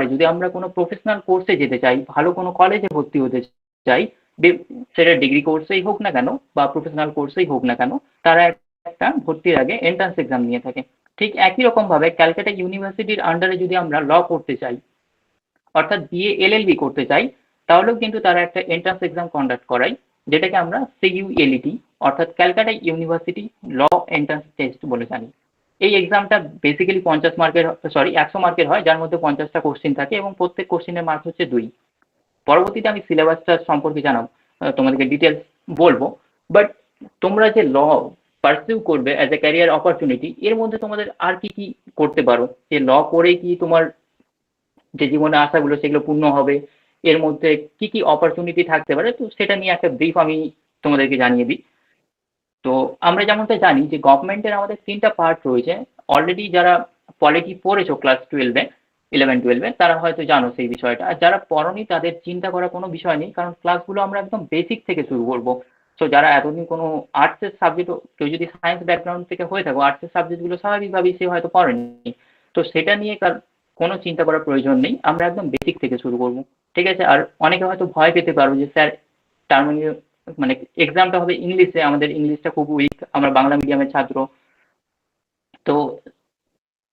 করে যদি আমরা কোনো প্রফেশনাল কোর্সে যেতে চাই, ভালো কোনো কলেজে ভর্তি হতে চাই, সেটা ডিগ্রি কোর্সেই হোক না কেন বা প্রফেশনাল কোর্সেই হোক না কেন, তারা একটা ভর্তির আগে এন্ট্রান্স এক্সাম নিয়ে থাকে। ঠিক একই রকম ভাবে ক্যালকাটা ইউনিভার্সিটির আন্ডারে যদি আমরা ল করতে চাই, অর্থাৎ বিএ এলএলবি করতে চাই, তাহলেও কিন্তু তারা একটা এন্ট্রান্স এক্সাম কন্ডাক্ট করায়, যেটাকে আমরা সিইউএলইটি অর্থাৎ Calcutta university law entrance test বলে জানি। এই এক্সামটা বেসিক্যালি 50 মার্কের, সরি 100 মার্কের হয়, যার মধ্যে 50টা কোশ্চিন থাকে এবং প্রত্যেক কোশ্চিনের মার্ক হচ্ছে 2। পরবর্তীতে আমি সিলেবাসটা সম্পর্কে জানাবো, তোমাদেরকে ডিটেলস বলবো। বাট তোমরা যে ল পারসিউ করবে অ্যাজ এ ক্যারিয়ার অপরচুনিটি, এর মধ্যে তোমাদের আর কি কি করতে পারো, যে ল করে কি তোমার যে জীবনে আশাগুলো সেগুলো পূর্ণ হবে, এর মধ্যে কি কি অপরচুনিটি থাকতে পারে, তো সেটা নিয়ে একটা ব্রিফ আমি তোমাদেরকে জানিয়ে দিই। তো আমরা যেমনটা জানি যে গভর্নমেন্টের আমাদের 3টা পার্ট রয়েছে। অলরেডি যারা পলিটি পড়েছো ক্লাস 12-এ, 11-12-এ, তারা হয়তো জানো সেই বিষয়টা। আর যারা পড়নি তাদের চিন্তা করার কোনো বিষয় নেই, কারণ ক্লাসগুলো আমরা একদম বেসিক থেকে শুরু করবো। তো যারা এতদিন কোনো আর্টসের সাবজেক্ট, কেউ যদি সায়েন্স ব্যাকগ্রাউন্ড থেকে হয়ে থাকো, আর্টসের সাবজেক্টগুলো স্বাভাবিকভাবেই সে হয়তো পড়েনি, তো সেটা নিয়ে কোনো চিন্তা করার প্রয়োজন নেই, আমরা একদম বেসিক থেকে শুরু করব। ঠিক আছে? আর অনেকে হয়তো ভয় পেতে পারো যে স্যার টার্মিনাল, মানে এক্সামটা হবে ইংলিশে, আমাদের ইংলিশটা খুব উইক, আমরা বাংলা মিডিয়ামের ছাত্র। তো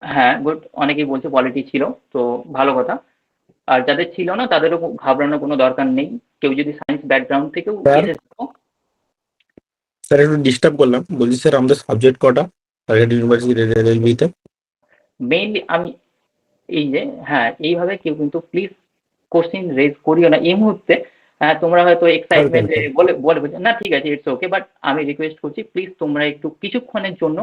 হ্যাঁ, গুড, অনেকেই বলছে পলিটি ছিল, তো ভালো কথা। আর যাদের ছিল না তাদেরও ঘাবড়ানোর কোনো দরকার নেই, কেউ যদি সায়েন্স ব্যাকগ্রাউন্ড থেকেও স্যার এসে থাকো। স্যার একটু ডিস্টার্ব করলাম, বলছি স্যার আমাদের সাবজেক্ট কটা ক্যালকাটা ইউনিভার্সিটি এলএলবি-তে? মেইনলি আমি এই যে, হ্যাঁ, এইভাবে কেউ কিন্তু প্লিজ কোশ্চিন রেজ করিও না এই মুহূর্তে। হ্যাঁ, তোমরা হয়তো এক্সাইটমেন্টে বলে বলে না, ঠিক আছে, ইটস ওকে, বাট আমি রিকোয়েস্ট করছি প্লিজ তোমরা একটু কিছুক্ষণের জন্য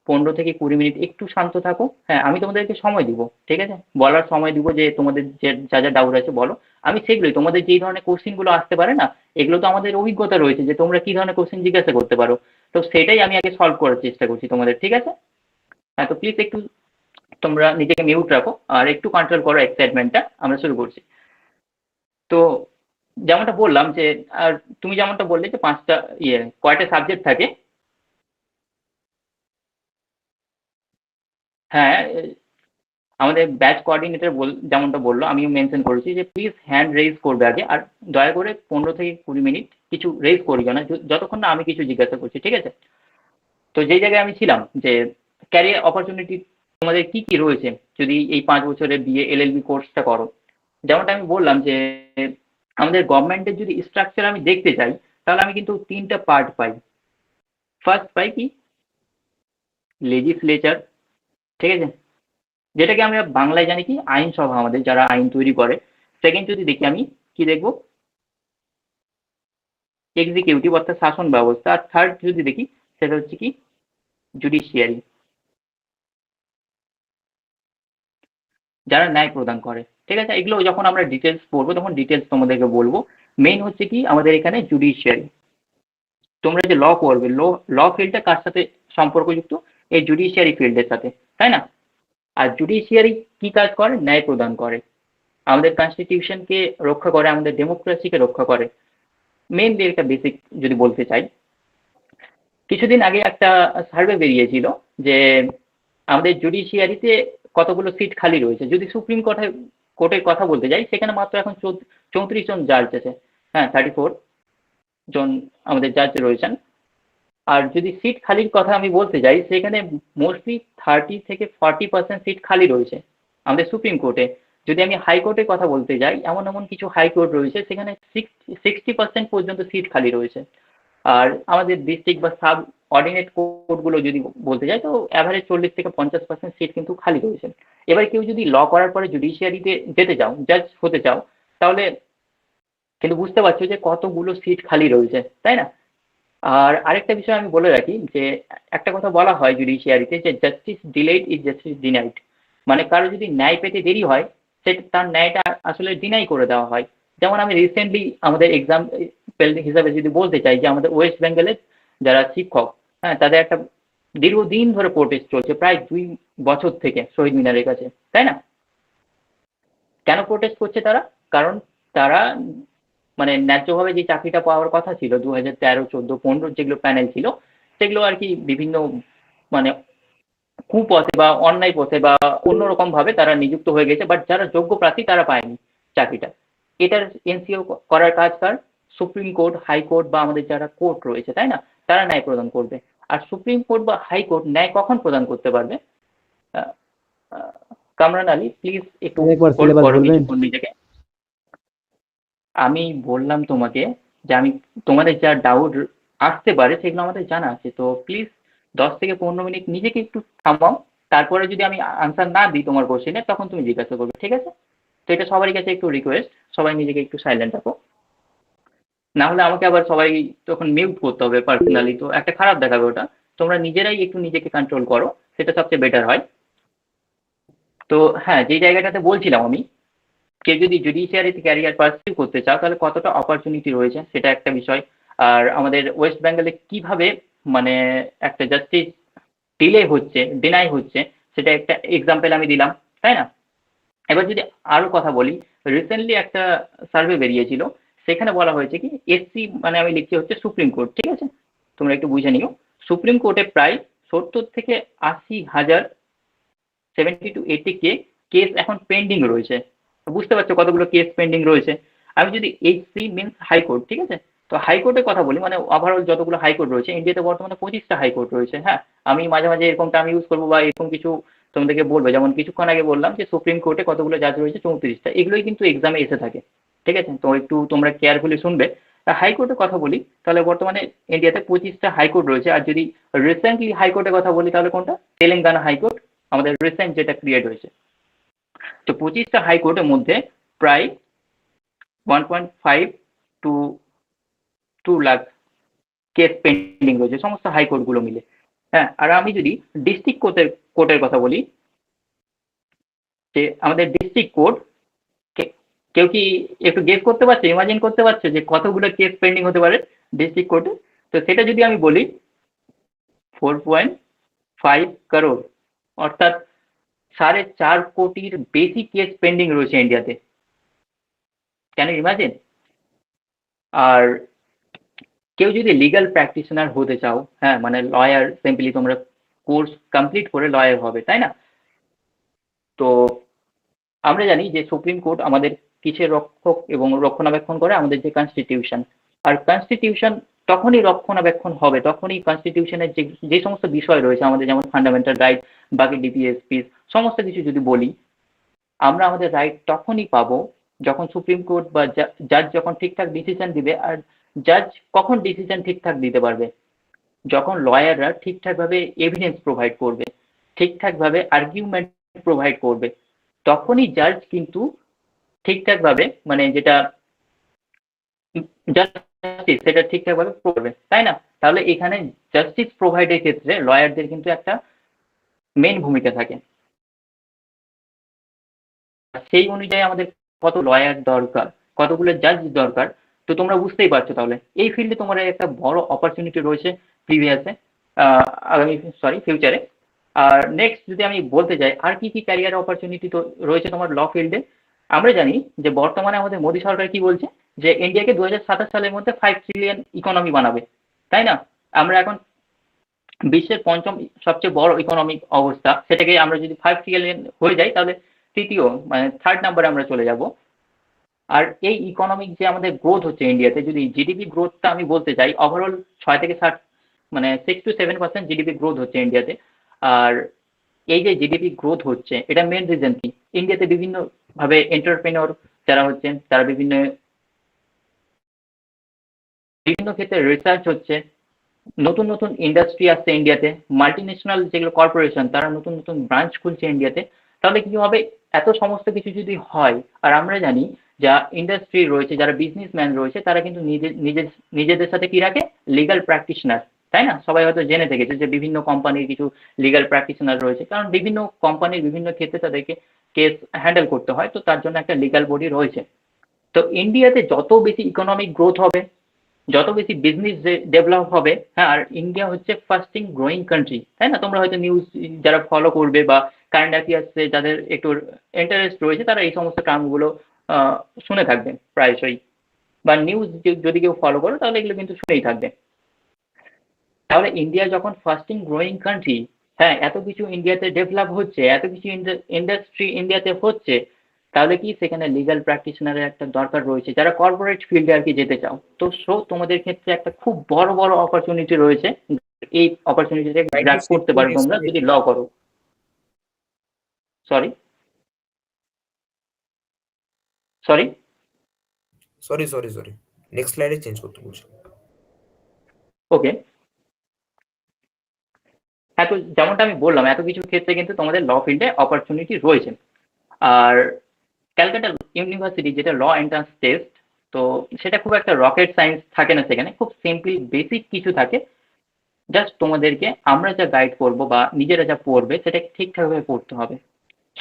15 থেকে 20 মিনিট একটু শান্ত থাকো। হ্যাঁ, আমি তোমাদেরকে সময় দিব, ঠিক আছে, বলার সময় দিব, যে তোমাদের যে যা যা ডাউট আছে বলো। আমি সেগুলোই, তোমাদের যেই ধরনের কোশ্চিনগুলো আসতে পারে না, এগুলো তো আমাদের অভিজ্ঞতা রয়েছে যে তোমরা কি ধরনের কোশ্চিন জিজ্ঞাসা করতে পারো, তো সেটাই আমি আগে সলভ করার চেষ্টা করছি তোমাদের, ঠিক আছে? হ্যাঁ, তো প্লিজ একটু তোমরা নিজেকে মিউট রাখো আর একটু কন্ট্রোল করো এক্সাইটমেন্টটা, আমরা শুরু করছি। তো যেমনটা বললাম যে, আর তুমি যেমনটা বললে যে 5টা কয়টা সাবজেক্ট থাকে। হ্যাঁ, আমাদের ব্যাচ কোঅর্ডিনেটর যেমনটা বললো, আমিও মেনশন করেছি যে প্লিজ হ্যান্ড রেজ করবে আগে, আর দয়া করে 15 থেকে 20 মিনিট কিছু রেজ করিও না যতক্ষণ না আমি কিছু জিজ্ঞাসা করছি, ঠিক আছে? তো যেই জায়গায় আমি ছিলাম যে ক্যারিয়ার অপরচুনিটি তোমাদের কি কি রয়েছে যদি এই 5 বছরের বিএ এলএলবি কোর্সটা করো। যেমনটা আমি বললাম যে আমাদের গভর্নমেন্টের যদি স্ট্রাকচার আমি দেখতে চাই, তাহলে আমি কিন্তু 3টা পার্ট পাই। ফার্স্ট পাই কি, লেজিসলেচার, ঠিক আছে, যেটাকে আমরা বাংলায় জানি কি আইনসভা, আমাদের যারা আইন তৈরি করে। সেকেন্ড যদি দেখি আমি, কি দেখবো, এক্সিকিউটিভ অর্থাৎ শাসন ব্যবস্থা। আর থার্ড যদি দেখি, সেটা হচ্ছে কি জুডিশিয়ারি, যারা ন্যায় প্রদান করে। ঠিক আছে, এগুলো যখন আমরা ডিটেলস পড়বো তখন ডিটেলস তোমাদেরকে বলবো। মেইন হচ্ছে কি আমাদের এখানে জুডিশিয়ারি। তোমরা যে ল করবে, ল ফিল্ডটা কার সাথে সম্পর্কযুক্ত? এই জুডিশিয়ারি ফিল্ডের সাথে, তাই না? আর জুডিশিয়ারি কি কাজ করে? ন্যায় প্রদান করে, আমাদের কনস্টিটিউশনকে রক্ষা করে, আমাদের ডেমোক্রেসিকে রক্ষা করে। মেইনলি এটা বেসিক যদি বলতে চাই। কিছুদিন আগে একটা সার্ভে বেরিয়েছিল যে আমাদের জুডিশিয়ারিতে কতগুলো সিট খালি রয়েছে। যদি সুপ্রিম কোর্টের কথা বলতে যাই, সেখানে মাত্র এখন 34 জন জাজ আছে। হ্যাঁ, 34 জন আমাদের জাজ রয়েছেন। আর যদি সিট খালির কথা আমি বলতে যাই, সেখানে মোস্টলি 30 থেকে 40% সিট খালি রয়েছে আমাদের সুপ্রিম কোর্টে। যদি আমি হাইকোর্টের কথা বলতে যাই, এমন এমন কিছু হাইকোর্ট রয়েছে সেখানে 60% পর্যন্ত সিট খালি রয়েছে। আর আমাদের ডিস্ট্রিক্ট বা সাব অর্ডিনেট কোর্টগুলো যদি বলতে যাই, তো অ্যাভারেজ 40 থেকে 50% সিট কিন্তু খালি রয়েছে। এবার কেউ যদি ল করার পরে জুডিশিয়ারিতে যেতে চাও, জাজ হতে চাও, তাহলে কিন্তু বুঝতে পারছো যে কতগুলো সিট খালি রয়েছে, তাই না? আর আরেকটা বিষয় আমি বলে রাখি যে একটা কথা বলা হয় জুডিশিয়ারিতে, যে justice delayed is justice denied. মানে কারো যদি ন্যায় পেতে দেরি হয়, সে তার ন্যায়টা আসলে ডিনাই করে দেওয়া হয়। যেমন আমি রিসেন্টলি আমাদের এক্সাম্পল হিসাবে যদি বলতে চাই, যে আমাদের ওয়েস্ট বেঙ্গলের যারা শিক্ষক, হ্যাঁ, তাদের একটা দীর্ঘদিন ধরে প্রোটেস্ট চলছে, প্রায় 2 বছর থেকে শহীদ মিনারের কাছে, তাই না? কেন প্রোটেস্ট করছে তারা? কারণ তারা মানে ন্যায্যভাবে যে চাকরিটা পাওয়ার কথা ছিল 2013, 14, 15 যেগুলো প্যানেল ছিল, সেগুলো আর কি বিভিন্ন মানে কুপথে বা অন্যায় পথে বা অন্যরকম ভাবে তারা নিযুক্ত হয়ে গেছে, বাট যারা যোগ্য প্রার্থী তারা পায়নি চাকরিটা। এটার এনসিও করার কাজ কার? সুপ্রিম কোর্ট, হাইকোর্ট বা আমাদের যারা কোর্ট রয়েছে, তাই না? তারা ন্যায় প্রদান করবে। আর সুপ্রিম কোর্ট বা হাইকোর্ট ন্যায় কখন প্রদান করতে পারবে? কামরান আলী, প্লিজ একটু একবার হোল্ড সিলেবাস করো বলবেন? কিছুক্ষণ নিজেকে। আমি বললাম তোমাকে যে আমি তোমাদের যা ডাউট আসতে পারে সেগুলো আমাদের জানা আছে, তো প্লিজ 10 থেকে 15 মিনিট নিজেকে একটু থামাও। তারপরে যদি আমি আনসার না দিই তোমার কোশ্চেনে, তখন তুমি জিজ্ঞাসা করবে, ঠিক আছে? তো এটা সবারই কাছে একটু রিকোয়েস্ট, সবাই নিজেকে একটু সাইলেন্ট রাখো, না হলে আমাকে আবার সবাই তখন মিউট করতে হবে পার্সোনালি, তো একটা খারাপ দেখাবে ওটা। তোমরা নিজেরাই একটু নিজেকে কন্ট্রোল করো, সেটা সবচেয়ে বেটার হয়। তো হ্যাঁ, যে জায়গাটাতে বলছিলাম আমি, কেউ যদি জুডিশিয়ারিতে ক্যারিয়ার পার্সিউ করতে চাও তাহলে কতটা অপরচুনিটি রয়েছে সেটা একটা বিষয়। আর আমাদের ওয়েস্ট বেঙ্গলে কিভাবে মানে একটা জাস্টিস ডিলে হচ্ছে, ডিনাই হচ্ছে, সেটা একটা এক্সাম্পল আমি দিলাম, তাই না? এবার যদি আরো কথা বলি, রিসেন্টলি একটা সার্ভে বেরিয়েছিল, সেখানে বলা হয়েছে কি এসসি, মানে আমি লিখছি হচ্ছে সুপ্রিম কোর্ট, ঠিক আছে? তোমরা একটু বুঝে নিও। সুপ্রিম কোর্টে প্রায় 70 থেকে 80 হাজার, 70 to 80 কেস এখন পেন্ডিং রয়েছে। বুঝতে পারছো কতগুলো কেস পেন্ডিং রয়েছে? আমি যদি এইচসি মিনস হাইকোর্ট, ঠিক আছে? তো হাইকোর্টের কথা বলি, মানে ওভারঅল যতগুলো হাইকোর্ট রয়েছে ইন্ডিয়াতে বর্তমানে 25টা হাইকোর্ট রয়েছে। হ্যাঁ, আমি মাঝে মাঝে এরকম টার্ম ইউজ করবো বা এরকম কিছু তোমাদেরকে বলবো, যেমন কিছুক্ষণ আগে বললাম যে সুপ্রিম কোর্টে কতগুলো জাজ রয়েছে, 34টা। এগুলোই কিন্তু এক্সামে এসে থাকে, ঠিক আছে? তো একটু তোমরা কেয়ারফুলি শুনবে। হাইকোর্টের কথা বলি, তাহলে বর্তমানে ইন্ডিয়াতে 25টা হাইকোর্ট রয়েছে। আর যদি রিসেন্টলি হাইকোর্টের কথা বলি তাহলে কোনটা? তেলেঙ্গানা হাইকোর্ট, আমাদের রিসেন্ট যেটা ক্রিয়েট হয়েছে। তো 25টা হাইকোর্টের মধ্যে প্রায় 1.5 টু 2 লাখ কেস পেন্ডিং রয়েছে সমস্ত হাইকোর্টগুলো মিলে। হ্যাঁ, আর আমি যদি ডিস্ট্রিক্ট কোর্টের কথা বলি, যে আমাদের ডিস্ট্রিক্ট কোর্ট, কেউ কি একটু গেস করতে পারছে, ইমাজিন করতে পারছে যে কতগুলো কেস পেন্ডিং হতে পারে ডিস্ট্রিক্ট কোর্টে? তো সেটা যদি আমি বলি 4.5 করোড়, অর্থাৎ 4.5 কোটির বেশি কেস পেন্ডিং রয়েছে ইন্ডিয়াতে। Can you imagine? আর কেউ যদি লিগ্যাল প্র্যাকটিশনার হতে চাও, হ্যাঁ মানে লয়ার, সিম্পলি তোমরা কোর্স কমপ্লিট করে লয়ার হবে, তাই না? তো আমরা জানি যে সুপ্রিম কোর্ট আমাদের কিসের রক্ষক এবং রক্ষণাবেক্ষণ করে? আমাদের যে কনস্টিটিউশন। আর কনস্টিটিউশন তখনই রক্ষণাবেক্ষণ হবে, তখনই কনস্টিটিউশনের যে যে সমস্ত বিষয় রয়েছে আমাদের, যেমন ফান্ডামেন্টাল রাইট, বাকি ডিপিএসপিস, সমস্ত কিছু যদি বলি, আমরা আমাদের রাইট তখনই পাবো যখন সুপ্রিম কোর্ট বা জাজ যখন ঠিকঠাক ডিসিশন দিবে। আর জাজ কখন ডিসিশন ঠিকঠাক দিতে পারবে? যখন লয়াররা ঠিকঠাকভাবে এভিডেন্স প্রোভাইড করবে, ঠিকঠাকভাবে আর্গুমেন্ট প্রোভাইড করবে, তখনই জাজ কিন্তু ঠিকঠাকভাবে মানে যেটা জাস্টিস সেটা ঠিকঠাকভাবে করবে, তাই না? তাহলে এখানে জাস্টিস প্রোভাইডের ক্ষেত্রে লয়ারদের কিন্তু একটা মেইন ভূমিকা থাকে। সেই অনুযায়ী আমাদের কত লয়ার দরকার, কতগুলো জাজ দরকার, তো তোমরা বুঝতেই পারছো। তাহলে এই ফিল্ডে তোমার একটা বড় অপরচুনিটি রয়েছে প্রিভিয়াসে, আগামী ফিউচারে। আর নেক্সট যদি আমি বলতে চাই আর কি কি ক্যারিয়ার অপরচুনিটি তো রয়েছে তোমার ল ফিল্ডে, আমরা জানি যে বর্তমানে আমাদের মোদী সরকার কি বলছে, যে ইন্ডিয়াকে 2027 সালের মধ্যে 5 ট্রিলিয়ন ইকোনমি বানাবে, তাই না? আমরা এখন বিশ্বের পঞ্চম সবচেয়ে বড় ইকোনমিক অবস্থা, সেটাকে আমরা যদি 5 ট্রিলিয়ন হয়ে যাই তাহলে তৃতীয় মানে থার্ড নাম্বারে আমরা চলে যাব। আর এই ইকোনমিক যে আমাদের গ্রোথ হচ্ছে ইন্ডিয়াতে, যদি জিডিপি গ্রোথটা আমি বলতে চাই, ওভারঅল 6 থেকে 7 মানে 6 to 7% জিডিপি গ্রোথ হচ্ছে ইন্ডিয়াতে। আর এই যে জিডিপি গ্রোথ হচ্ছে, এটা মেন রিজন কি? ইন্ডিয়াতে বিভিন্ন ভাবে এন্টারপ্রেনিওর যারা হচ্ছেন, তারা বিভিন্ন বিভিন্ন ক্ষেত্রে রিসার্চ হচ্ছে, নতুন নতুন ইন্ডাস্ট্রি আসছে ইন্ডিয়াতে, মাল্টিন্যাশনাল যেগুলো কর্পোরেশন তারা নতুন নতুন ব্রাঞ্চ খুলছে ইন্ডিয়াতে। তাহলে কি হবে? এত সমস্ত কিছু যদি হয়, আর আমরা জানি যা ইন্ডাস্ট্রি রয়েছে, যারা বিজনেসম্যান রয়েছে, তারা কিন্তু নিজেদের সাথে কি রাখে? লিগাল প্র্যাকটিশনার, তাই না? সবাই হয়তো জেনে থেকেছে যে বিভিন্ন কোম্পানির কিছু লিগাল প্র্যাকটিশনার রয়েছে, কারণ বিভিন্ন কোম্পানির বিভিন্ন ক্ষেত্রে তাদেরকে কেস হ্যান্ডেল করতে হয়, তো তার জন্য একটা লিগাল বডি রয়েছে। তো ইন্ডিয়াতে যত বেশি ইকোনমিক গ্রোথ হবে, যত বেশি বিজনেস ডেভেলপ হবে, হ্যাঁ, আর ইন্ডিয়া হচ্ছে ফাস্টিং গ্রোয়িং কান্ট্রি, তাই না? তোমরা হয়তো নিউজ যারা ফলো করবে বা কারেন্ট অ্যাফেয়ার্সে যাদের একটু ইন্টারেস্ট রয়েছে, তারা এই সমস্ত টার্মগুলো শুনে থাকবে প্রায়শই, বা নিউজ যদি কেউ ফলো করো তাহলে এগুলো কিন্তু শুনেই থাকবে। তাহলে ইন্ডিয়া যখন ফাস্টিং গ্রোয়িং কান্ট্রি, হ্যাঁ, এত কিছু ইন্ডিয়াতে ডেভেলপ হচ্ছে, এত কিছু ইন্ডাস্ট্রি ইন্ডিয়াতে হচ্ছে, তাহলে কি সেখানে লিগ্যাল প্র্যাকটিশনারের একটা দরকার রয়েছে যারা কর্পোরেট ফিল্ডে আর কি যেতে চাও। তো তোমাদের ক্ষেত্রে একটা খুব বড় বড় অপরচুনিটি রয়েছে, এই অপরচুনিটিতে আইটি গ্র্যাব করতে পারো সিকিউরিটি তোমরা যদি ল করো। Sorry sorry sorry sorry sorry, next স্লাইডে চেঞ্জ করতে বলছি। ওকে। হ্যাঁ, তো যেমনটা আমি বললাম এত কিছু ক্ষেত্রে কিন্তু তোমাদের ল ফিল্ডে অপরচুনিটি রয়েছে। আর ক্যালকাটা ইউনিভার্সিটি যেটা ল এন্ট্রান্স টেস্ট, তো সেটা খুব একটা রকেট সায়েন্স থাকে না, সেখানে খুব সিম্পল বেসিক কিছু থাকে। জাস্ট তোমাদেরকে আমরা যা গাইড করব বা নিজেরা যা পড়বে সেটা ঠিকঠাকভাবে পড়তে হবে।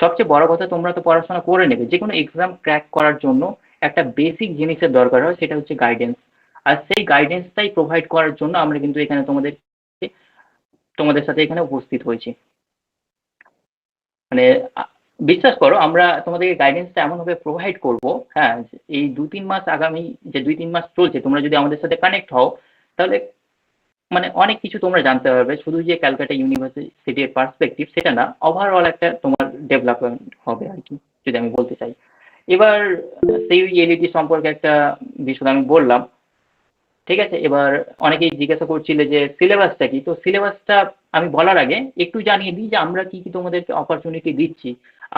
সবচেয়ে বড় কথা, তোমরা তো পড়াশোনা করে নেবে, যে কোনো এক্সাম ক্র্যাক করার জন্য একটা বেসিক জিনিসের দরকার হয়, সেটা হচ্ছে গাইডেন্স। আর সেই গাইডেন্সটাই প্রোভাইড করার জন্য আমরা কিন্তু এখানে তোমাদের সাথে এখানে উপস্থিত হয়েছি। মানে বিশ্বাস করো, আমরা তোমাদেরকে গাইডেন্সটা এমনভাবে প্রোভাইড করব, হ্যাঁ, এই 2-3 মাস, আগামী যে 2-3 মাস চলছে, তোমরা যদি আমাদের সাথে কানেক্ট হও, তাহলে মানে অনেক কিছু তোমরা জানতে পারবে। শুধু যে ক্যালকাটা ইউনিভার্সিটির পার্সপেক্টিভ সেটা না, ওভারঅল একটা তোমার ডেভেলপমেন্ট হবে আর কি, যদি আমি বলতে চাই। এবার সিইউই-এলইটি সম্পর্কে একটা বিষয় আমি বললাম, ঠিক আছে। এবার অনেকেই জিজ্ঞাসা করছিলে যে সিলেবাসটা কি, তো সিলেবাসটা আমি বলার আগে একটু জানিয়ে দিই যে আমরা কি কি তোমাদেরকে অপরচুনিটি দিচ্ছি,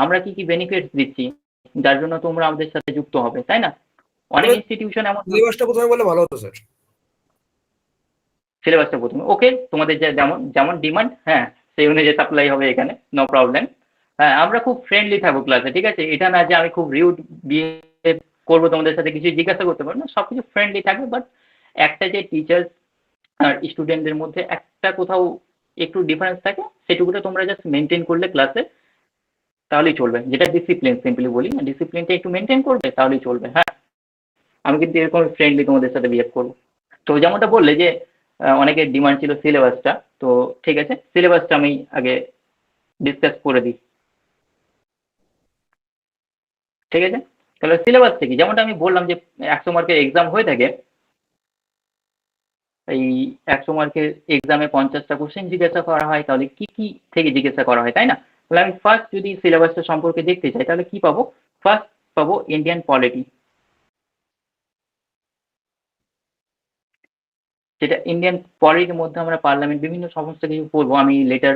আমরা কি কি বেনিফিটস দিচ্ছি, যার জন্য তোমরা আমাদের সাথে যুক্ত হবে, তাই না? অনেক ইনস্টিটিউশন এমন। সিলেবাসটা প্রথমে বলে ভালো হতো স্যার। সিলেবাসটা প্রথমে ওকে, তোমাদের যেমন যেমন ডিমান্ড, হ্যাঁ, সেই অনুযায়ী সাপ্লাই হবে এখানে, নো প্রবলেম। হ্যাঁ, আমরা খুব ফ্রেন্ডলি থাকবো ক্লাসে, ঠিক আছে। এটা না যে আমি খুব রিউড বিহেভ করবো, তোমাদের সাথে কিছু জিজ্ঞাসা করতে পারবো না, সবকিছু ফ্রেন্ডলি থাকবে। বাট একটা যে টিচার্স আর স্টুডেন্টদের মধ্যে একটা কোথাও একটু ডিফারেন্স থাকে, সেটুকুটা তোমরা জাস্ট মেনটেন করলে ক্লাসে, তাহলেই চলবে। যেটা ডিসিপ্লিন, সিম্পলি বলি, ডিসিপ্লিনটা একটু মেনটেন করবে তাহলেই চলবে। হ্যাঁ, আমি কিন্তু এরকম ফ্রেন্ডলি তোমাদের সাথে বিহেভ করবো। তো যেমনটা বললে যে অনেকের ডিমান্ড ছিল সিলেবাসটা, তো ঠিক আছে, সিলেবাসটা আমি আগে ডিসকাস করে দিই, ঠিক আছে। তাহলে সিলেবাসটা কি, যেমনটা আমি বললাম যে 100 মার্কের এক্সাম হয়ে থাকে। এই 100 মার্কের এক্সামে 50টা কোশ্চেন জিজ্ঞাসা করা হয়, তাহলে কি কি থেকে জিজ্ঞাসা করা হয়, তাই না? তাহলে আমি ফার্স্ট যদি সিলেবাসটা সম্পর্কে দেখতে চাই, তাহলে কি পাবো? ফার্স্ট পাবো ইন্ডিয়ান পলিটি, যেটা ইন্ডিয়ান পলিটির মধ্যে আমরা পার্লামেন্ট বিভিন্ন সমস্ত কিছু পড়বো। আমি লেটার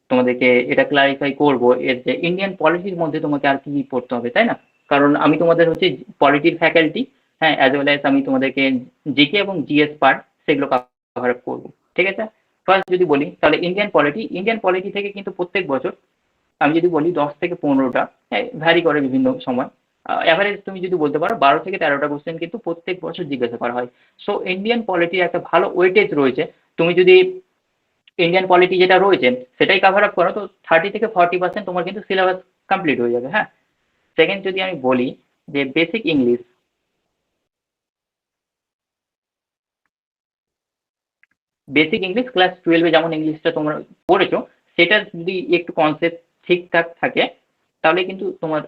তোমাদেরকে এটা ক্লারিফাই করবো এর যে ইন্ডিয়ান পলিটির মধ্যে তোমাকে আর কি কি পড়তে হবে, তাই না? কারণ আমি তোমাদের হচ্ছে পলিটির ফ্যাকাল্টি, হ্যাঁ, অ্যাজ ওয়েল অ্যাজ আমি তোমাদেরকে জিকে এবং জিএস পার্ট সেগুলো কভার আপ করবো, ঠিক আছে। ফার্স্ট যদি বলি, তাহলে ইন্ডিয়ান পলিটি থেকে কিন্তু প্রত্যেক বছর, আমি যদি বলি 10 থেকে 15টা, হ্যাঁ, ভ্যারি করে বিভিন্ন সময়, অ্যাভারেজ তুমি যদি বলতে পারো 12 থেকে 13টা কোশ্চেন কিন্তু প্রত্যেক বছর জিজ্ঞাসা করা হয়। সো ইন্ডিয়ান পলিটির একটা ভালো ওয়েটেজ রয়েছে। তুমি যদি ইন্ডিয়ান পলিটি যেটা রয়েছে সেটাই কভার আপ করো, তো 30 থেকে 40% তোমার কিন্তু সিলেবাস কমপ্লিট হয়ে যাবে। হ্যাঁ, সেকেন্ড যদি আমি বলি যে বেসিক ইংলিশ ক্লাস 12-এ যেমন ইংলিশটা তোমরা পড়েছো, সেটা যদি একটু কনসেপ্ট ঠিকঠাক থাকে, তাহলে কিন্তু তোমার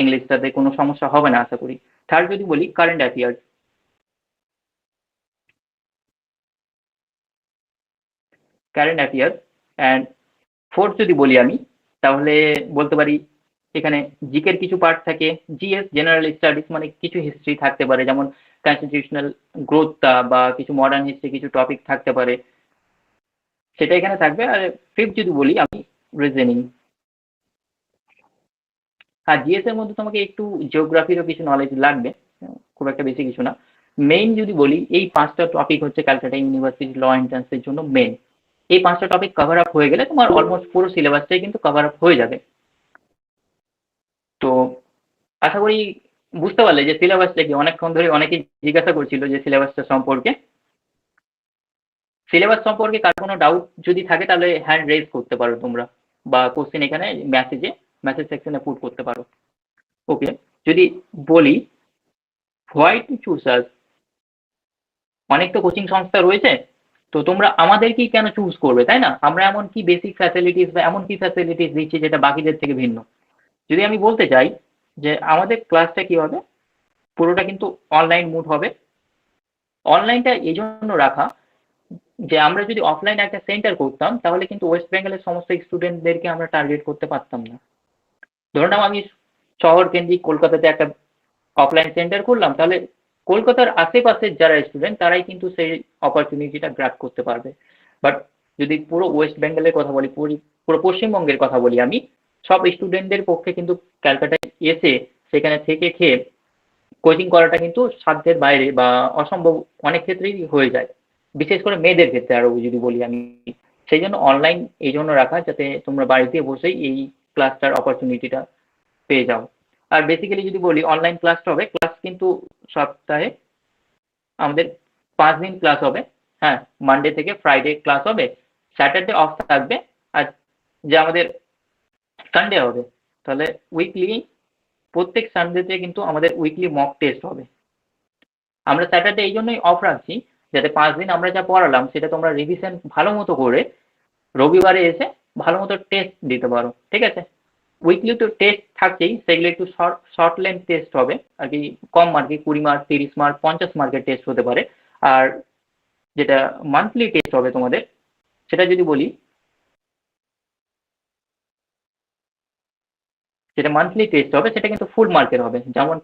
ইংলিশটাতে কোনো সমস্যা হবে না আশা করি। থার্ড যদি বলি কারেন্ট অ্যাফেয়ার্স। অ্যান্ড ফোর্থ যদি বলি আমি, তাহলে বলতে পারি এখানে জিকের কিছু পার্ট থাকে, জিএস জেনারেল স্টাডিজ, মানে কিছু হিস্ট্রি থাকতে পারে, যেমন কনস্টিটিউশনাল গ্রোথটা বা কিছু মডার্ন হিস্ট্রি কিছু টপিক থাকতে পারে, সেটা এখানে থাকবে। আর ফিফথ যদি বলি আমি, রিজনিং। আর জিএস এর মধ্যে তোমাকে একটু জিওগ্রাফিরও কিছু নলেজ লাগবে, খুব একটা বেশি কিছু না। মেইন যদি বলি, এই 5টা টপিক হচ্ছে ক্যালকাটা ইউনিভার্সিটি ল এন্ট্রান্সের জন্য মেন। এই 5টা টপিক কভার আপ হয়ে গেলে তোমার অলমোস্ট পুরো সিলেবাসটাই কিন্তু কভার আপ হয়ে যাবে। তো আশা করি বুঝতে পারলে যে সিলেবাসটা কি। অনেকক্ষণ ধরে অনেকেই জিজ্ঞাসা করছিল যে সিলেবাসটা সম্পর্কে, সিলেবাস সম্পর্কে কার কোনো ডাউট যদি থাকে তাহলে হ্যান্ড রেজ করতে পারো তোমরা, বা কোশ্চেন এখানে মেসেজ সেকশনে পুট করতে পারো। ওকে, যদি বলি হোয়াই টু চুজ আস, অনেক তো কোচিং সংস্থা রয়েছে, তো তোমরা আমাদেরকেই কেন চুজ করবে, তাই না? আমরা এমন কি বেসিক ফ্যাসিলিটিস বা এমন কি ফ্যাসিলিটিস দিচ্ছি যেটা বাকিদের থেকে ভিন্ন। যদি আমি বলতে চাই যে আমাদের ক্লাসটা কি হবে, পুরোটা কিন্তু অনলাইন মুড হবে। অনলাইনটা এই জন্য রাখা, যে আমরা যদি অফলাইনে একটা সেন্টার করতাম তাহলে কিন্তু ওয়েস্ট বেঙ্গলের সমস্ত স্টুডেন্টদেরকে আমরা টার্গেট করতে পারতাম না। ধরে নাও আমি শহর কেন্দ্রিক কলকাতাতে একটা অফলাইন সেন্টার করলাম, তাহলে কলকাতার আশেপাশের যারা স্টুডেন্ট তারাই কিন্তু সেই অপরচুনিটিটা গ্র্যাব করতে পারবে। বাট যদি পুরো ওয়েস্ট বেঙ্গলের কথা বলি, পুরো পশ্চিমবঙ্গের কথা বলি আমি, সব স্টুডেন্টদের পক্ষে কিন্তু ক্যালকাটায় এসে সেখানে থেকে খেয়ে কোচিং করাটা কিন্তু সাধ্যের বাইরে বা অসম্ভব অনেক ক্ষেত্রেই হয়ে যায়, বিশেষ করে মেয়েদের ক্ষেত্রে আরো যদি বলি আমি। সেই জন্য অনলাইন এই জন্য রাখা যাতে তোমরা বাড়িতে বসেই এই ক্লাসটার অপরচুনিটিটা পেয়ে যাও। আর বেসিক্যালি যদি বলি অনলাইন ক্লাসটা হবে, ক্লাস কিন্তু সপ্তাহে আমাদের 5 দিন ক্লাস হবে। হ্যাঁ, মানডে থেকে ফ্রাইডে ক্লাস হবে, স্যাটারডে অফ থাকবে, আর যে আমাদের সানডে হবে। তাহলে উইকলি প্রত্যেক সানডেতে কিন্তু আমাদের উইকলি মক টেস্ট হবে। আমরা স্যাটারডে এই জন্যই অফ রাখছি যাতে 5 দিন আমরা যা পড়ালাম সেটা তোমরা রিভিশন ভালো মতো করে রবিবারে এসে ভালো মতো টেস্ট দিতে পারো, ঠিক আছে? উইকলি তো টেস্ট থাকছেই, সেগুলো একটু শর্ট লেন্থ টেস্ট হবে আর কি, কম মার্কে 20 মার্ক, 30 মার্ক, 50 মার্কের টেস্ট হতে পারে। আর যেটা মান্থলি টেস্ট হবে তোমাদের, সেটা যদি বলি, যেটা মান্থলি টেস্ট হবে সেটা কিন্তু ফুল মার্কের হবে। যেমন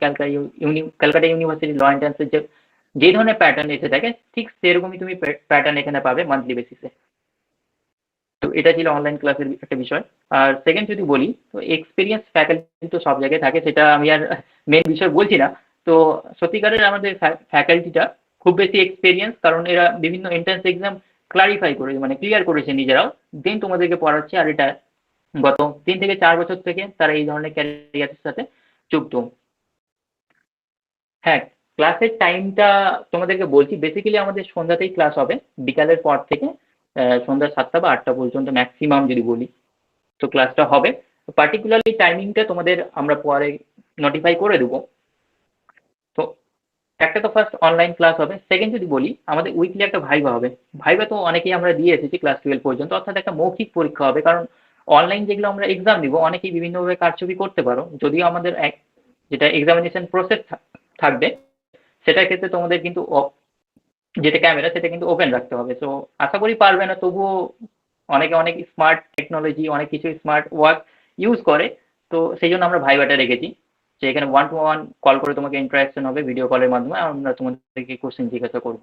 ক্যালকাটা ইউনিভার্সিটি ল এন্ট্রান্সের যে ধরনের প্যাটার্ন এসে থাকে ঠিক সেরকমই তুমি প্যাটার্ন এখানে পাবে মান্থলি বেসিসে। তো এটা ছিল অনলাইন ক্লাসের একটা বিষয়। আর সেকেন্ড যদি বলি, তো এক্সপিরিয়েন্স ফ্যাকাল্টি তো সব জায়গায় থাকে, সেটা আমি আর মেন বিষয় বলছি না। তো সত্যিকারের আমাদের ফ্যাকাল্টিটা খুব বেশি এক্সপিরিয়েন্স, কারণ এরা বিভিন্ন এন্ট্রান্স এক্সাম ক্লারিফাই করে মানে ক্লিয়ার করেছে নিজেরাও, দেন তোমাদেরকে পড়াচ্ছে। আর এটা গত 3 থেকে 4 বছর থেকে তারা এই ধরনের ক্যারিয়ারের সাথে যুক্ত। হ্যাঁ, ক্লাসের টাইমটা তোমাদেরকে বলছি। বেসিক্যালি আমাদের সন্ধ্যাতেই ক্লাস হবে, বিকালের পর থেকে সন্ধ্যা 7টা বা 8টা পর্যন্ত ম্যাক্সিমাম যদি বলি, তো ক্লাসটা হবে। পার্টিকুলারলি টাইমিংটা তোমাদের আমরা পরে নোটিফাই করে দেবো। তো একটা তো ফার্স্ট অনলাইন ক্লাস হবে। সেকেন্ড যদি বলি, আমাদের উইকলি একটা ভাইভা হবে। ভাইভা তো অনেকেই আমরা দিয়ে এসেছি ক্লাস 12 পর্যন্ত, অর্থাৎ একটা মৌখিক পরীক্ষা হবে। কারণ অনলাইন যেগুলো আমরা এক্সাম দিব অনেকেই বিভিন্নভাবে কারচুপি করতে পারো, যদিও আমাদের যেটা এক্সামিনেশন প্রসেস থাকবে সেটার ক্ষেত্রে তোমাদের কিন্তু যেটা ক্যামেরা সেটা কিন্তু ওপেন রাখতে হবে। তো আশা করি পারবে না, তবুও অনেকে অনেক স্মার্ট টেকনোলজি, অনেক কিছু স্মার্ট ওয়ার্ক ইউজ করে। তো সেই জন্য আমরা ভাইভাটা রেখেছি, যে এখানে 1 to 1 কল করে তোমাকে ইন্টারাকশন হবে ভিডিও কলের মাধ্যমে, আমরা তোমাদেরকে কোশ্চেন জিজ্ঞাসা করব।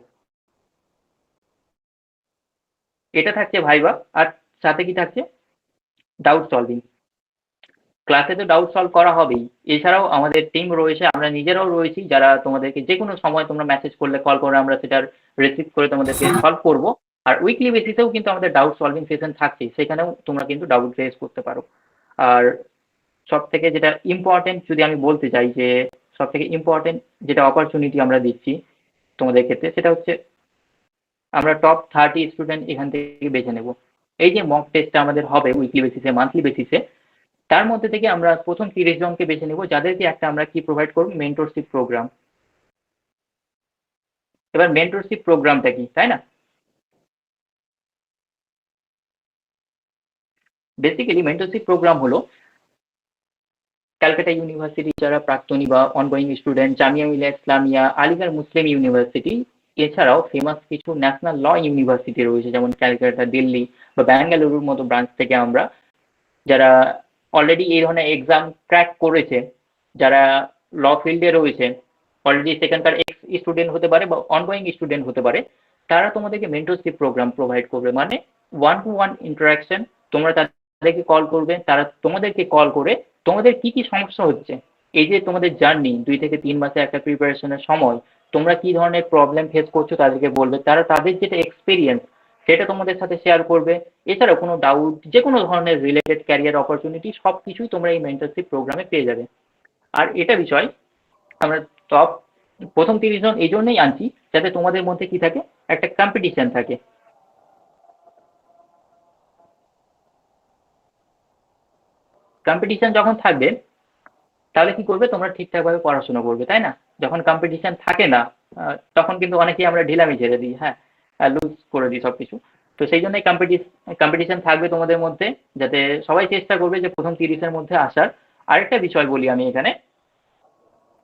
এটা থাকছে ভাইভা। আর সাথে কি থাকছে, ডাউট সলভিং। ক্লাসে তো ডাউট সলভ করা হবেই, এছাড়াও আমাদের টিম রয়েছে, আমরা নিজেরাও রয়েছি, যারা তোমাদেরকে যে কোনো সময় তোমরা মেসেজ করলে, কল করে আমরা সেটার রিসিভ করে তোমাদেরকে সলভ করব। আর উইকলি বেসিসেও কিন্তু আমাদের ডাউট সলভিং সেশন থাকছে, সেখানেও তোমরা কিন্তু ডাউট রেজ করতে পারো। আর সব থেকে যেটা ইম্পর্টেন্ট যদি আমি বলতে চাই, যে সব থেকে ইম্পর্টেন্ট যেটা অপরচুনিটি আমরা দিচ্ছি তোমাদের ক্ষেত্রে, সেটা হচ্ছে আমরা টপ 30 স্টুডেন্ট এখান থেকে বেছে নেব। এই যে মক টেস্টটা আমাদের হবে উইকলি বেসিসে, মান্থলি বেসিসে, তার মধ্যে থেকে আমরা প্রথম 30 জনকে বেছে নেব, যাদেরকে একটা আমরা কি প্রোভাইড করব, মেন্টরশিপ প্রোগ্রাম। এবার মেন্টরশিপ প্রোগ্রামটা কি, তাই না? বেসিক্যালি মেন্টরশিপ প্রোগ্রাম হলো ক্যালকাটা ইউনিভার্সিটি যারা প্রাক্তনী বা অনগোয়িং স্টুডেন্ট, জামিয়া মিলিয়া ইসলামিয়া, আলিগড় মুসলিম ইউনিভার্সিটি, এছাড়াও ফেমাস কিছু ন্যাশনাল ল ইউনিভার্সিটি রয়েছে, যেমন ক্যালকাটা, দিল্লি বা ব্যাঙ্গালুরুর মতো ব্রাঞ্চ থেকে আমরা, যারা অলরেডি এই ধরনের এক্সাম ক্র্যাক করেছে, যারা ল ফিল্ডে রয়েছে, অলরেডি সেখানকার এক্স স্টুডেন্ট হতে পারে বা অনগোয়িং স্টুডেন্ট হতে পারে, তারা তোমাদেরকে মেন্টরশিপ প্রোগ্রাম প্রোভাইড করবে। মানে 1 to 1 ইন্টারাকশন, তোমরা তাদেরকে কল করবে, তারা তোমাদেরকে কল করে তোমাদের কি কি সমস্যা হচ্ছে, এই যে তোমাদের জার্নি 2 থেকে 3 মাসে একটা প্রিপারেশনের সময়, তোমরা কি ধরনের প্রবলেম ফেস করছো তাদেরকে বলবে, তারা তাদের যেটা এক্সপিরিয়েন্স সেটা তোমাদের সাথে শেয়ার করবে। এছাড়াও কোনো ডাউট, যে কোনো ধরনের রিলেটেড ক্যারিয়ার অপরচুনিটি সব কিছুই তোমরা এই মেন্টরশিপ প্রোগ্রামে পেয়ে যাবে। আর এটা বিষয় আমরা টপ প্রথম 30 জন এই জন্যই আনছি যাতে তোমাদের মধ্যে কি থাকে, একটা কম্পিটিশন থাকে। কম্পিটিশন যখন থাকবে তাহলে কি করবে, তোমরা ঠিকঠাকভাবে পড়াশোনা করবে, তাই না? যখন কম্পিটিশন থাকে না, তখন কিন্তু অনেকেই আমরা ঢিলামি ছেড়ে দিই, হ্যাঁ, লুজ করে দিই সবকিছু। তো সেই জন্যই কম্পিটিশন থাকবে তোমাদের মধ্যে, যাতে সবাই চেষ্টা করবে যে প্রথম 30-এর মধ্যে আসার। আরেকটা বিষয় বলি আমি এখানে,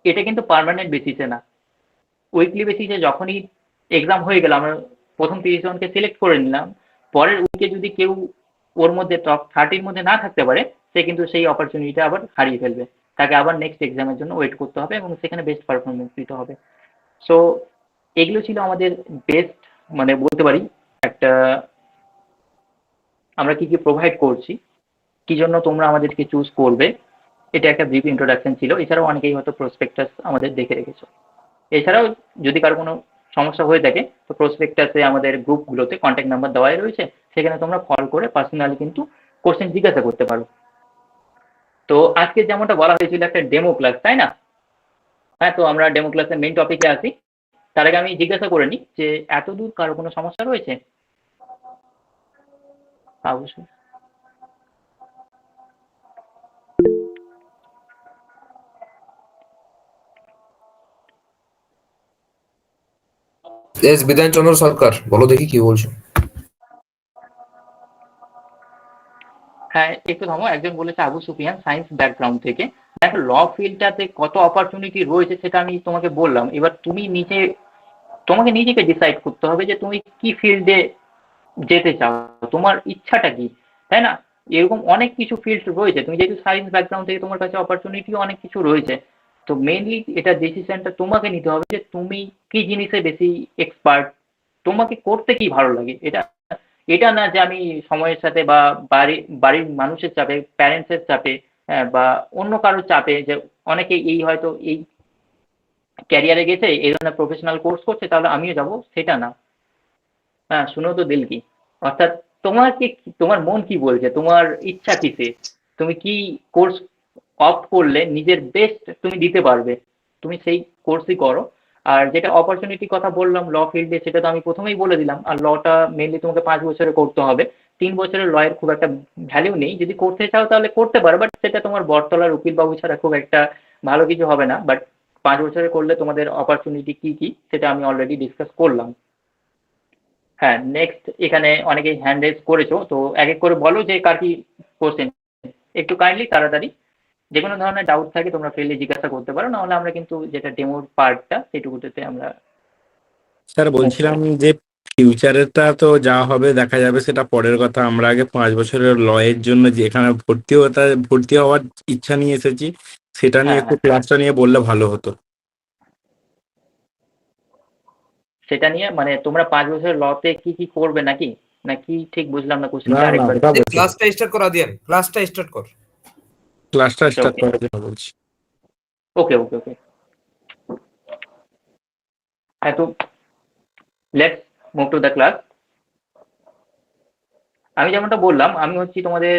এটা কিন্তু পার্মানেন্ট বেসিসে না, উইকলি বেসিসে যখনই এক্সাম হয়ে গেল আমরা প্রথম 30 জনকে সিলেক্ট করে নিলাম, পরের উইকে যদি কেউ ওর মধ্যে টপ 30-র মধ্যে না থাকতে পারে, সে কিন্তু সেই অপরচুনিটিটা আবার হারিয়ে ফেলবে। তাকে আবার নেক্সট এক্সামের জন্য ওয়েট করতে হবে এবং সেখানে বেস্ট পারফরমেন্স দিতে হবে। সো এগুলো ছিল আমাদের বেস্ট, মানে বলতে পারি একটা, আমরা কি কি প্রোভাইড করছি, কি জন্য তোমরা আমাদেরকে চুজ করবে, এটা একটা ব্রিফ ইন্ট্রোডাকশন ছিল। এছাড়াও অনেকেই হয়তো প্রসপেক্টাস আমাদের দেখে রেখেছো। এছাড়াও যদি কারো কোনো সমস্যা হয়ে থাকে, তো প্রসপেক্টাসে আমাদের গ্রুপগুলোতে কন্ট্যাক্ট নাম্বার দেওয়াই রয়েছে, সেখানে তোমরা কল করে পার্সোনালি কিন্তু কোশ্চেন জিজ্ঞাসা করতে পারো। তো আজকে যেমনটা বলা হয়েছিল একটা ডেমো ক্লাস, তাই না? হ্যাঁ, তো আমরা ডেমো ক্লাসের মেইন টপিকে আসি। তার আগে আমি জিজ্ঞাসা করে নিই যে এতদূর কারো কোনো সমস্যা রয়েছে? অবশ্যই। এস বিধান চন্দ্র সরকার, বলো দেখি কি বলছো। হ্যাঁ, একটু থামো। একজন বলেছে আবু সুফিয়ান সায়েন্স ব্যাকগ্রাউন্ড থেকে। দেখো, ল ফিল্ডটাতে কত অপরচুনিটি রয়েছে সেটা আমি তোমাকে বললাম। এবার তুমি তোমাকে নিজেকে ডিসাইড করতে হবে যে তুমি কি ফিল্ডে যেতে চাও, তোমার ইচ্ছাটা কি, তাই না? এরকম অনেক কিছু ফিল্ড রয়েছে। তুমি যেহেতু সায়েন্স ব্যাকগ্রাউন্ড থেকে, তোমার কাছে অপরচুনিটিও অনেক কিছু রয়েছে। তো মেইনলি এটা ডিসিশনটা তোমাকে নিতে হবে যে তুমি কি জিনিসে বেশি এক্সপার্ট, তোমাকে করতে কি ভালো লাগে। এটা এটা না যে আমি সময়ের সাথে বা বাড়ির মানুষের চাপে, প্যারেন্টসের চাপে, বা অন্য কারোর চাপে, যে অনেকে এই হয়তো এই ক্যারিয়ারে গেছে, এই ধরনের প্রফেশনাল কোর্স করছে, তাহলে আমিও যাব, সেটা না। হ্যাঁ, শুনো তো দিল কি, অর্থাৎ তোমার মন কি বলছে, তোমার ইচ্ছা কিসে, তুমি কি কোর্স অপ্ট করলে নিজের বেস্ট তুমি দিতে পারবে, তুমি সেই কোর্সই করো। আর যেটা অপরচুনিটি কথা বললাম ল ফিল্ডে, সেটা তো আমি প্রথমেই বলে দিলাম। আর লটা মেনলি তোমাকে 5 বছরে করতে হবে। 3 বছরের লয়ের খুব একটা ভ্যালিউ নেই। যদি করতে চাও তাহলে করতে পারো, বাট সেটা তোমার বটতলার উকিল বাবু ছাড়া খুব একটা ভালো কিছু হবে না। বাট 5 বছরে করলে তোমাদের অপরচুনিটি কি কি সেটা আমি অলরেডি ডিসকাস করলাম। হ্যাঁ, নেক্সট এখানে অনেকেই হ্যান্ড রেজ করেছো, তো এক এক করে বলো যে কার কি কোশ্চেন। একটু কাইন্ডলি তাড়াতাড়ি, যে কোনো ধরনের ডাউট থাকে তোমরা ফ্রিলি জিজ্ঞাসা করতে পারো, নাহলে আমরা কিন্তু যেটা ডেমোর পার্টটা সেটুকুতে আমরা স্যার মুভ বলছিলাম করব। যে ফিউচারেরটা তো যা হবে দেখা যাবে, সেটা পরের কথা। আমরা আগে 5 বছরের এর জন্য যে এখানে ভর্তি হওয়ার ইচ্ছা নিয়ে এসেছি, সেটা নিয়ে হ্যাঁ, একটু হ্যাঁ, ক্লাসটা নিয়ে বললে ভালো হতো। সেটা নিয়ে মানে তোমরা 5 বছরের লতে কি কি করবে নাকি, নাকি ঠিক বুঝলাম না না কোশ্চেনটা, না, আরেকবার ওটা একটু। বলছি না। ক্লাসটা স্টার্ট করা দিয়েন, ক্লাসটা স্টার্ট কর। ক্লাসটা আচ্ছা, স্টার্ট ওকে, করার জন্য বলছি। ওকে, ওকে, ওকে। হ্যাঁ, তো let's move to the class. আমি যেমনটা বললাম, আমি হচ্ছি তোমাদের